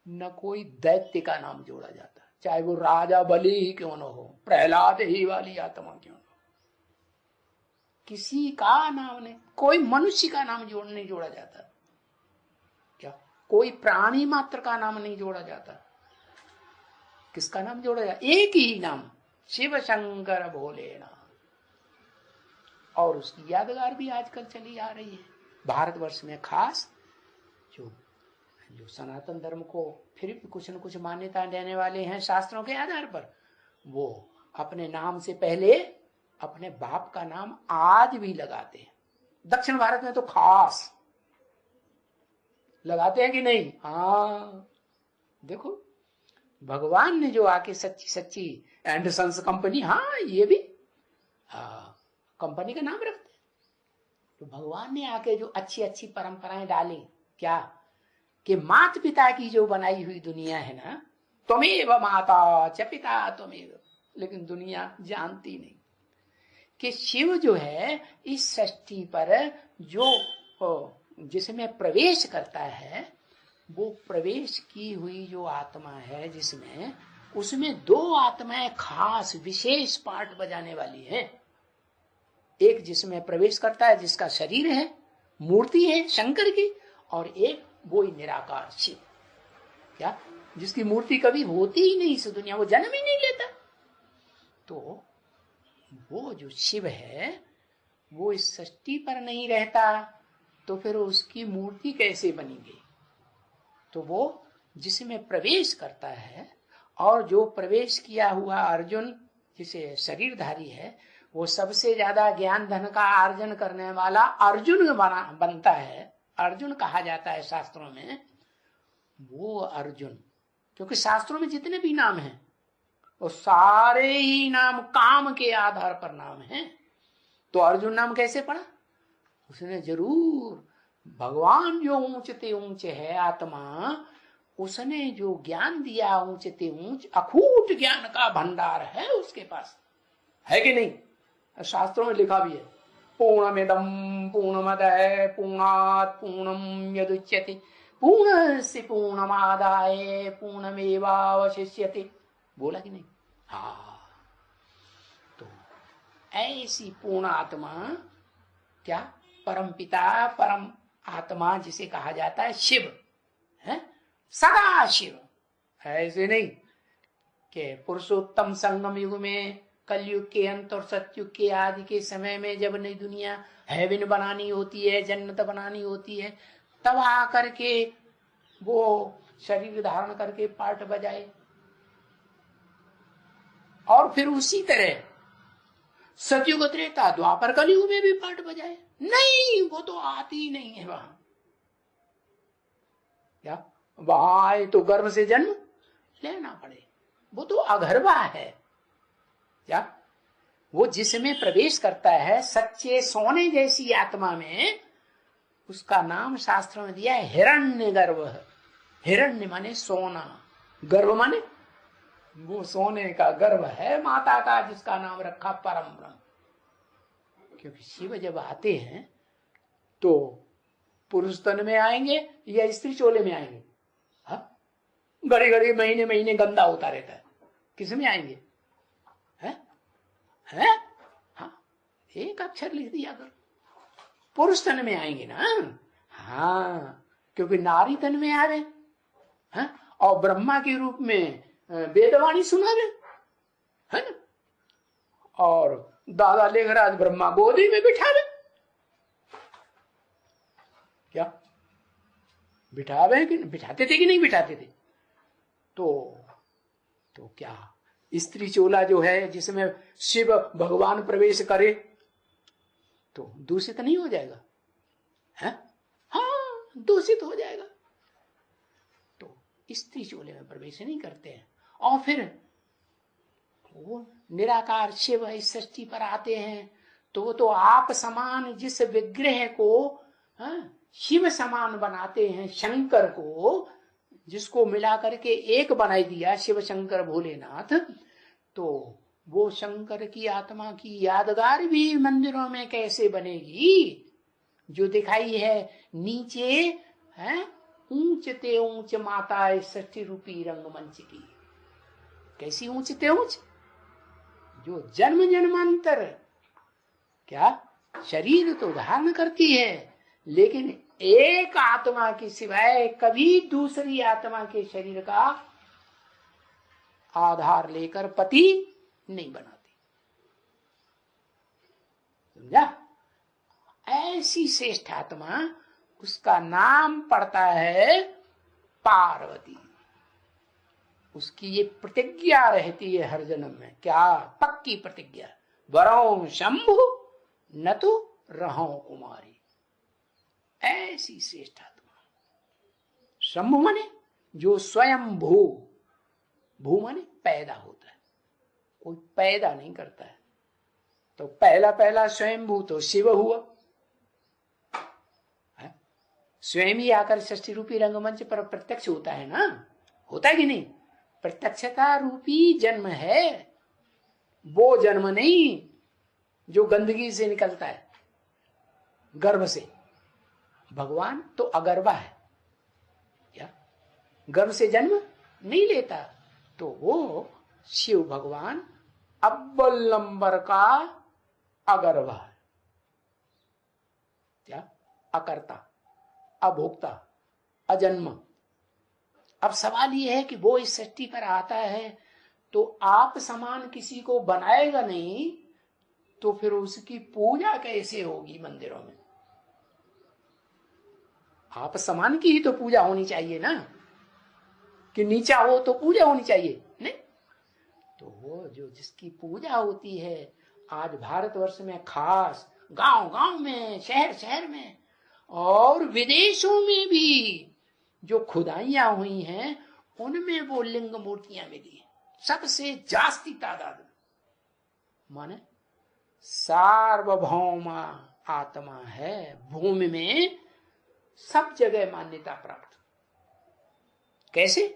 न कोई दैत्य का नाम जोड़ा जाता, चाहे वो राजा बलि ही क्यों न हो, प्रहलाद ही वाली आत्मा क्यों न हो, किसी का नाम नहीं, कोई मनुष्य का नाम नहीं जोड़ा जाता। क्या कोई प्राणी मात्र का नाम नहीं जोड़ा जाता? किसका नाम जोड़ा जाता? एक ही नाम, शिव शंकर भोलेनाथ। और उसकी यादगार भी आजकल चली आ रही है भारतवर्ष में, खास जो सनातन धर्म को फिर भी कुछ न कुछ मान्यता देने वाले हैं शास्त्रों के आधार पर, वो अपने नाम से पहले अपने बाप का नाम आज भी लगाते हैं। दक्षिण भारत में तो खास लगाते हैं कि नहीं? हाँ, देखो भगवान ने जो आके सच्ची सच्ची एंडरसन्स कंपनी, हाँ ये भी कंपनी का नाम रखते हैं। तो भगवान ने आके जो अच्छी अच्छी परंपराएं डाली, क्या कि माता पिता की जो बनाई हुई दुनिया है ना, त्वमेव माता च पिता त्वमेव, लेकिन दुनिया जानती नहीं कि शिव जो है इस सृष्टि पर जो जिसमें प्रवेश करता है, वो प्रवेश की हुई जो आत्मा है जिसमें, उसमें दो आत्माएं खास विशेष पार्ट बजाने वाली हैं। एक जिसमें प्रवेश करता है जिसका शरीर है, मूर्ति है शंकर की, और एक वो ही निराकार शिव, क्या जिसकी मूर्ति कभी होती ही नहीं इस दुनिया, वो जन्म ही नहीं लेता। तो वो जो शिव है वो इस सृष्टि पर नहीं रहता, तो फिर उसकी मूर्ति कैसे बनेगी? तो वो जिसमें प्रवेश करता है, और जो प्रवेश किया हुआ अर्जुन जिसे शरीरधारी है, वो सबसे ज्यादा ज्ञान धन का अर्जन करने वाला अर्जुन बनता है, अर्जुन कहा जाता है शास्त्रों में। वो अर्जुन, क्योंकि शास्त्रों में जितने भी नाम हैं वो सारे ही नाम काम के आधार पर नाम हैं। तो अर्जुन नाम कैसे पड़ा? उसने जरूर भगवान जो ऊंचते ऊंचे है आत्मा, उसने जो ज्ञान दिया ऊंचते ऊंच अखूट ज्ञान का भंडार है उसके पास, है कि नहीं? शास्त्रों में लिखा भी है, पूर्णमिदं पूर्णमदः पूर्णात् पूर्णं यदुच्यते पूर्णस्य पूर्णमादाय पूर्णमेवावशिष्यते, बोला कि नहीं? हाँ, तो ऐसी पूर्ण आत्मा, क्या परम पिता परम आत्मा जिसे कहा जाता है शिव है, सदा शिव। ऐसे नहीं कि पुरुषोत्तम संगम युग में, कलयुग के अंत और सतयुग के आदि के समय में जब नई दुनिया हेवन बनानी होती है, जन्नत बनानी होती है, तब आकर के वो शरीर धारण करके पाठ बजाए और फिर उसी तरह सतयुग त्रेता द्वापर कलयुग में भी पाठ बजाए। नहीं, वो तो आती ही नहीं है वहां। क्या वहां आए तो गर्भ से जन्म लेना पड़े, वो तो अगर्भा है। क्या वो जिसमें प्रवेश करता है सच्चे सोने जैसी आत्मा में, उसका नाम शास्त्र में दिया है हिरण्य गर्भ। हिरण्य माने सोना, गर्भ माने वो सोने का गर्भ है माता का, जिसका नाम रखा परम ब्रह्म। क्योंकि शिव जब आते हैं तो पुरुष तन में आएंगे या स्त्री चोले में आएंगे? घड़ी घड़ी महीने महीने गंदा होता रहता है, किस में आएंगे? है? हाँ, एक अक्षर लिख दिया कर, पुरुष तन में आएंगे ना। हाँ, क्योंकि नारी तन में आ रहे हैं और ब्रह्मा के रूप में वेदवाणी सुनावे है ना, और दादा लेखराज ब्रह्मा गोदी में बिठावे। क्या बिठावे कि बिठाते थे कि नहीं बिठाते थे? तो क्या स्त्री चोला जो है जिसमें शिव भगवान प्रवेश करे तो दूषित नहीं हो जाएगा? है? हाँ, दूषित हो जाएगा। तो स्त्री चोले में प्रवेश नहीं करते हैं। और फिर वो निराकार शिव इस सृष्टि पर आते हैं तो वो तो आप समान जिस विग्रह को शिव समान बनाते हैं, शंकर को, जिसको मिला करके एक बनाई दिया शिव शंकर भोलेनाथ, तो वो शंकर की आत्मा की यादगार भी मंदिरों में कैसे बनेगी? जो दिखाई है नीचे है ऊंचते ऊंच माता सृष्टि रूपी रंगमंच की। कैसी ऊंचते ऊंच? जो जन्म जन्मांतर क्या शरीर तो धारण करती है, लेकिन एक आत्मा के सिवाय कभी दूसरी आत्मा के शरीर का आधार लेकर पति नहीं बनाती। समझा? ऐसी श्रेष्ठ आत्मा, उसका नाम पड़ता है पार्वती। उसकी ये प्रतिज्ञा रहती है हर जन्म में, क्या पक्की प्रतिज्ञा, वरों शंभु न तो रहो कुमारी। ऐसी श्रेष्ठ आत्मा। शंभु माने जो स्वयं भू माने पैदा होता है, कोई पैदा नहीं करता है। तो पहला स्वयंभू तो शिव हुआ, स्वयं ही आकर सृष्टि रूपी रंगमंच पर प्रत्यक्ष होता है ना, होता है कि नहीं? प्रत्यक्षता रूपी जन्म है, वो जन्म नहीं जो गंदगी से निकलता है गर्भ से। भगवान तो अगर्भा है, क्या गर्भ से जन्म नहीं लेता? तो वो शिव भगवान अव्वल नंबर का अगर्भा है, क्या अकर्ता, अभोक्ता, अजन्म। अब सवाल ये है कि वो इस सृष्टि पर आता है तो आप समान किसी को बनाएगा नहीं, तो फिर उसकी पूजा कैसे होगी मंदिरों में? आप समान की ही तो पूजा होनी चाहिए ना, कि नीचा हो तो पूजा होनी चाहिए नहीं। तो वो जो जिसकी पूजा होती है आज भारतवर्ष में खास, गांव गांव में, शहर शहर में और विदेशों में भी जो खुदाइयां हुई हैं उनमें वो लिंग मूर्तियां मिली, सबसे जास्ती तादाद में। माने सार्वभौम आत्मा है, भूमि में सब जगह मान्यता प्राप्त। कैसे?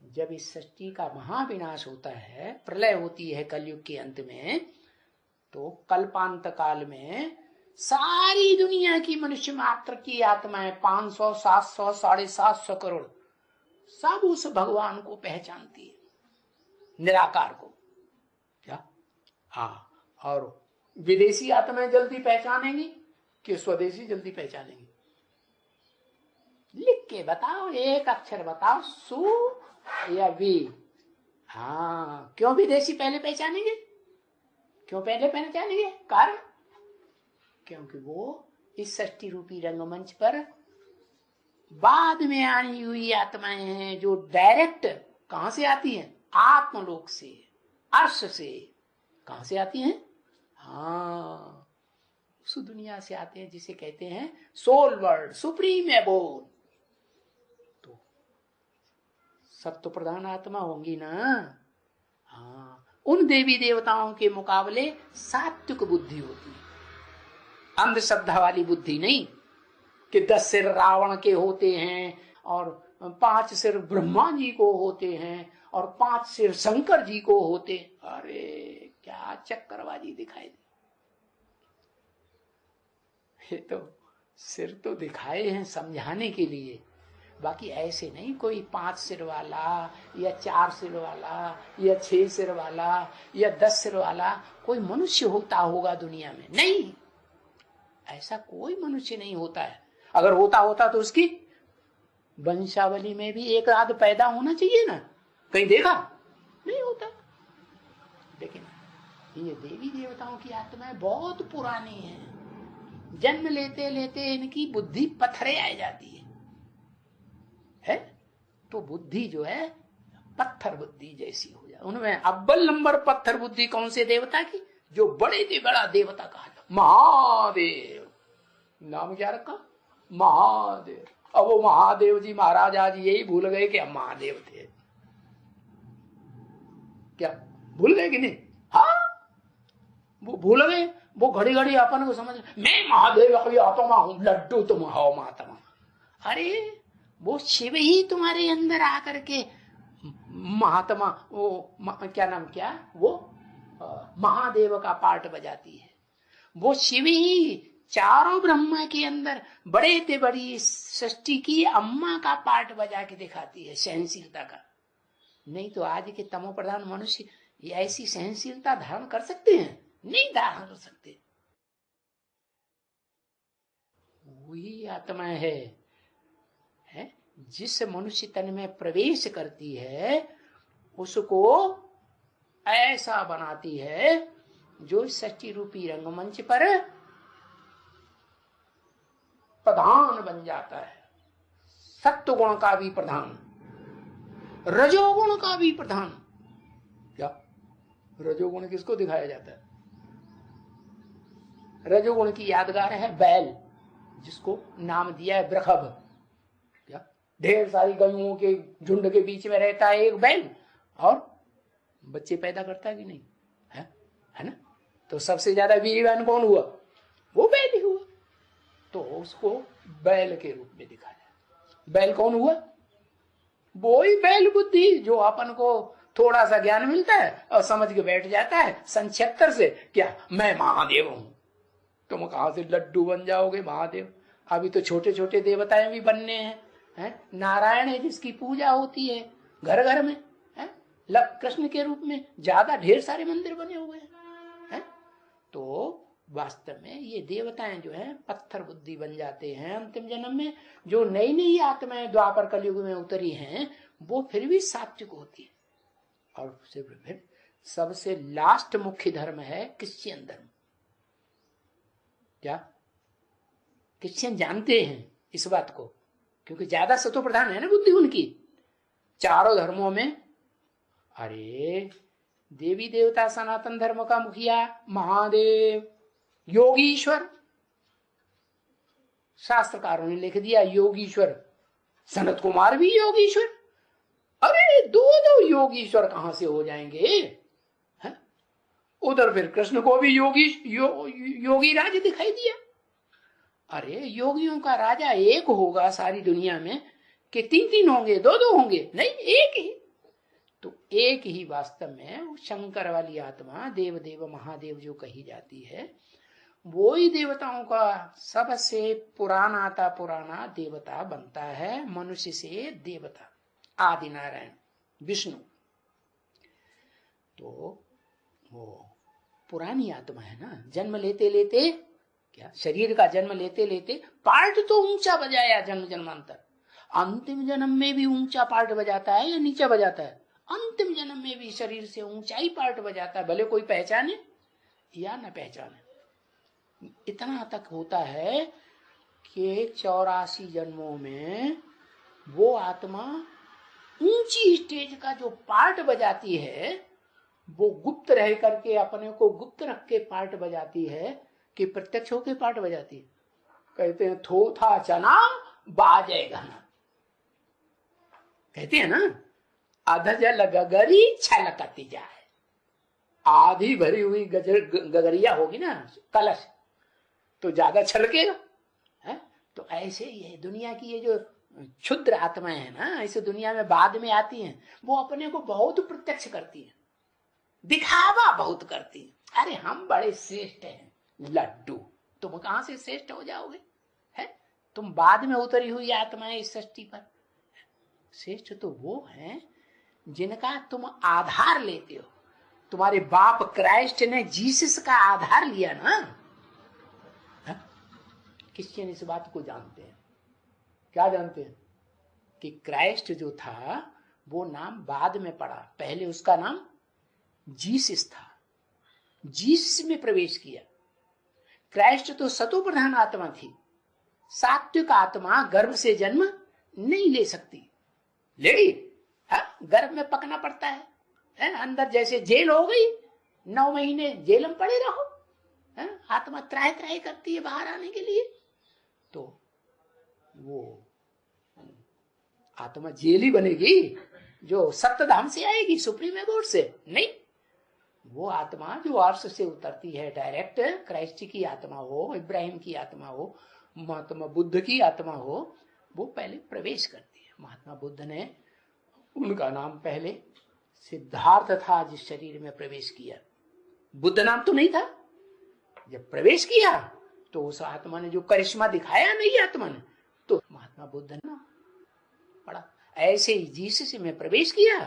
जब इस सृष्टि का महाविनाश होता है, प्रलय होती है कलयुग के अंत में, तो कल्पांत काल में सारी दुनिया की मनुष्य मात्र की आत्माएं 500, 700, 750 करोड़ सब उस भगवान को पहचानती है, निराकार को। क्या? हाँ। और विदेशी आत्माएं जल्दी पहचानेंगी कि स्वदेशी जल्दी पहचानेंगी? लिख के बताओ, एक अक्षर बताओ, सु या वी। हाँ, क्यों विदेशी पहले पहचानेंगे? क्यों पहले पहचानेंगे? कारण क्योंकि वो इस सृष्टि रूपी रंगमंच पर बाद में आई हुई आत्माएं हैं, जो डायरेक्ट कहां से आती हैं? आत्मलोक से, अर्श से। कहां से आती हैं? हाँ, उस दुनिया से आते हैं जिसे कहते हैं सोल वर्ल्ड, सुप्रीम एबोर्ड। तो सत्व प्रधान आत्मा होंगी ना। हाँ, उन देवी देवताओं के मुकाबले सात्विक बुद्धि होती है, अंधश्रद्धा वाली बुद्धि नहीं कि 10 सिर रावण के होते हैं और 5 सिर ब्रह्मा जी को होते हैं और 5 सिर शंकर जी को होते। अरे क्या चक्करबाजी दिखाई दी। ये तो सिर तो दिखाए हैं समझाने के लिए, बाकी ऐसे नहीं कोई 5 सिर वाला या 4 सिर वाला या 6 सिर वाला या 10 सिर वाला कोई मनुष्य होता होगा दुनिया में। नहीं, ऐसा कोई मनुष्य नहीं होता है। अगर होता तो उसकी वंशावली में भी एक आध पैदा होना चाहिए ना। कहीं देखा? नहीं होता। लेकिन ये देवी देवताओं की आत्माएं बहुत पुरानी हैं। जन्म लेते लेते इनकी बुद्धि पत्थरे आ जाती है? तो बुद्धि जो है पत्थर बुद्धि जैसी हो जाए। उनमें अव्वल नंबर पत्थर बुद्धि कौन से देवता की? जो बड़े से बड़ा देवता कहा जाता, महादेव। नाम क्या रखा? महादेव। अब वो महादेव जी महाराज आज यही भूल गए कि हम महादेव थे। क्या भूल गए कि नहीं? हाँ, वो भूल गए। वो घड़ी घड़ी अपन को समझ, मैं महादेव आत्मा हूं, लड्डू तुम हो महात्मा। अरे वो शिव ही तुम्हारे अंदर आकर के महात्मा, वो क्या नाम, क्या वो महादेव का पार्ट बजाती है। वो शिव ही चारों ब्रह्मा के अंदर बड़े से बड़ी सृष्टि की अम्मा का पार्ट बजा के दिखाती है, सहनशीलता का। नहीं तो आज के तमो प्रधान मनुष्य ये ऐसी सहनशीलता धारण कर सकते हैं? नहीं धारण कर सकते। वही आत्मा है जिस मनुष्य तन में प्रवेश करती है उसको ऐसा बनाती है जो सच्ची रूपी रंगमंच पर प्रधान बन जाता है। सत्व गुण का भी प्रधान, रजोगुण का भी प्रधान। क्या रजोगुण किसको दिखाया जाता है? रजोगुण की यादगार है बैल, जिसको नाम दिया है वृषभ। क्या ढेर सारी गायों के झुंड के बीच में रहता है एक बैल और बच्चे पैदा करता है कि नहीं? है ना? तो सबसे ज्यादा वीरवान कौन हुआ? वो बैल ही हुआ। तो उसको बैल के रूप में दिखाया। बैल कौन हुआ? वो ही बैल बुद्धि जो अपन को थोड़ा सा ज्ञान मिलता है और समझ के बैठ जाता है संक्षेप्तर से, क्या मैं महादेव हूं। तुम कहां से लड्डू बन जाओगे महादेव? अभी तो छोटे छोटे देवताएं भी बनने हैं। नारायण है जिसकी पूजा होती है घर घर में, कृष्ण के रूप में ज्यादा ढेर सारे मंदिर बने हुए हैं। तो वास्तव में ये देवताएं जो हैं पत्थर बुद्धि बन जाते हैं अंतिम जन्म में। जो नई नई आत्माएं द्वापर कलयुग में उतरी हैं वो फिर भी सात्विक होती है। और फिर सबसे लास्ट मुख्य धर्म है क्रिश्चियन धर्म। क्या क्रिश्चियन जानते हैं इस बात को? क्योंकि ज्यादा सत्व प्रधान है ना बुद्धि उनकी चारों धर्मों में। अरे देवी देवता सनातन धर्म का मुखिया महादेव, योगीश्वर, शास्त्रकारों ने लिख दिया योगीश्वर, सनत कुमार भी योगीश्वर। अरे दो दो योगीश्वर कहां से हो जाएंगे? है? उधर फिर कृष्ण को भी योगी राज दिखाई दिया। अरे योगियों का राजा एक होगा सारी दुनिया में कि तीन तीन होंगे, दो दो होंगे? नहीं, एक ही। तो एक ही वास्तव में शंकर वाली आत्मा देव देव महादेव जो कही जाती है, वो ही देवताओं का सबसे पुराना देवता बनता है, मनुष्य से देवता आदि नारायण विष्णु। तो वो पुरानी आत्मा है ना, जन्म लेते लेते क्या शरीर का जन्म लेते लेते पार्ट तो ऊंचा बजाया जन्म जन्मांतर, अंतिम जन्म में भी ऊंचा पार्ट बजाता है या नीचा बजाता है? अंतिम जन्म में भी शरीर से ऊंचाई पार्ट बजाता है, भले कोई पहचाने या न पहचाने। इतना तक होता है कि 84 जन्मों में वो आत्मा ऊंची स्टेज का जो पार्ट बजाती है, वो गुप्त रह करके अपने को गुप्त रख के पार्ट बजाती है कि प्रत्यक्ष होके पार्ट बजाती है। कहते हैं थो था चना बाजे घना, कहते हैं ना, अधजल गगरी छलकती जाए। आधी भरी हुई गगरिया होगी ना कलश, तो ज्यादा छलकेगा है। तो ऐसे ही है दुनिया की ये जो क्षुद्र आत्माएं है ना, इस दुनिया में बाद में आती हैं, वो अपने को बहुत प्रत्यक्ष करती है, दिखावा बहुत करती है। अरे हम बड़े श्रेष्ठ हैं लड्डू, तुम कहां से श्रेष्ठ हो जाओगे? है तुम बाद में उतरी हुई आत्माएं इस सृष्टि पर। श्रेष्ठ तो वो हैं जिनका तुम आधार लेते हो। तुम्हारे बाप क्राइस्ट ने जीसस का आधार लिया ना। क्रिश्चियन इस बात को जानते हैं। क्या जानते हैं? कि क्राइस्ट जो था वो नाम बाद में पड़ा, पहले उसका नाम जीसस था। जीसस में प्रवेश किया। क्राइस्ट तो सतो प्रधान आत्मा थी, सात्विक आत्मा गर्भ से जन्म नहीं ले सकती, लेकिन गर्भ में पकना पड़ता है, अंदर जैसे जेल हो गई, 9 महीने जेल में पड़े रहो, आत्मा त्राही त्राही करती है बाहर आने के लिए। तो वो आत्मा जेल ही बनेगी जो सप्तधाम से आएगी, सुप्रीम एबोर्ड से नहीं। वो आत्मा जो अर्श से उतरती है डायरेक्ट, क्राइस्ट की आत्मा हो, इब्राहिम की आत्मा हो, महात्मा बुद्ध की आत्मा हो, वो पहले प्रवेश करती है। महात्मा बुद्ध ने, उनका नाम पहले सिद्धार्थ था जिस शरीर में प्रवेश किया, बुद्ध नाम तो नहीं था। जब प्रवेश किया तो उस आत्मा ने जो करिश्मा दिखाया नहीं आत्मा ने, तो महात्मा बुद्ध ने पड़ा। ऐसे ही जीसस में प्रवेश किया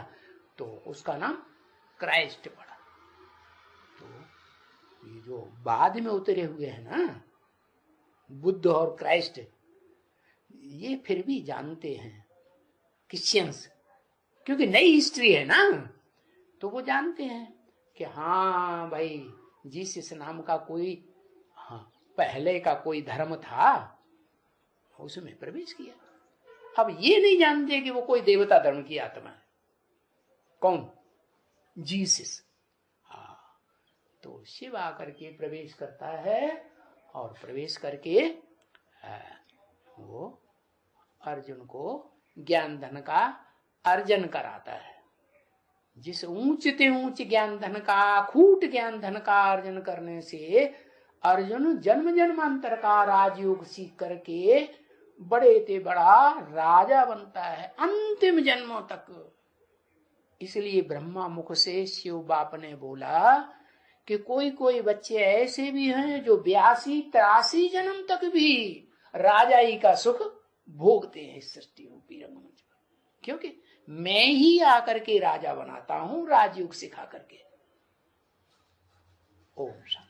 तो उसका नाम क्राइस्ट पड़ा। तो ये जो बाद में उतरे हुए हैं ना बुद्ध और क्राइस्ट, ये फिर भी जानते हैं क्रिश्चियंस, क्योंकि नई हिस्ट्री है ना, तो वो जानते हैं कि हाँ भाई जीसस नाम का कोई पहले का कोई धर्म था, उसमें प्रवेश किया। अब ये नहीं जानते कि वो कोई देवता धर्म की आत्मा है। कौन? जीसस। तो शिव आकर के प्रवेश करता है और प्रवेश करके वो अर्जुन को ज्ञान धन का अर्जन कराता है। जिस ऊंचते ऊंच ज्ञान धन का, खूट ज्ञान धन का अर्जन करने से अर्जुन जन्म जन्मांतर का राजयोग सीख करके बड़े ते बड़ा राजा बनता है अंतिम जन्मों तक। इसलिए ब्रह्मा मुख से शिव बाप ने बोला कि कोई कोई बच्चे ऐसे भी हैं जो 82-83 जन्म तक भी राजाई का सुख भोगते हैं इस सृष्टि रूपी रंगमंच पर, क्योंकि मैं ही आकर के राजा बनाता हूं राजयोग सिखा करके। ओम शांति।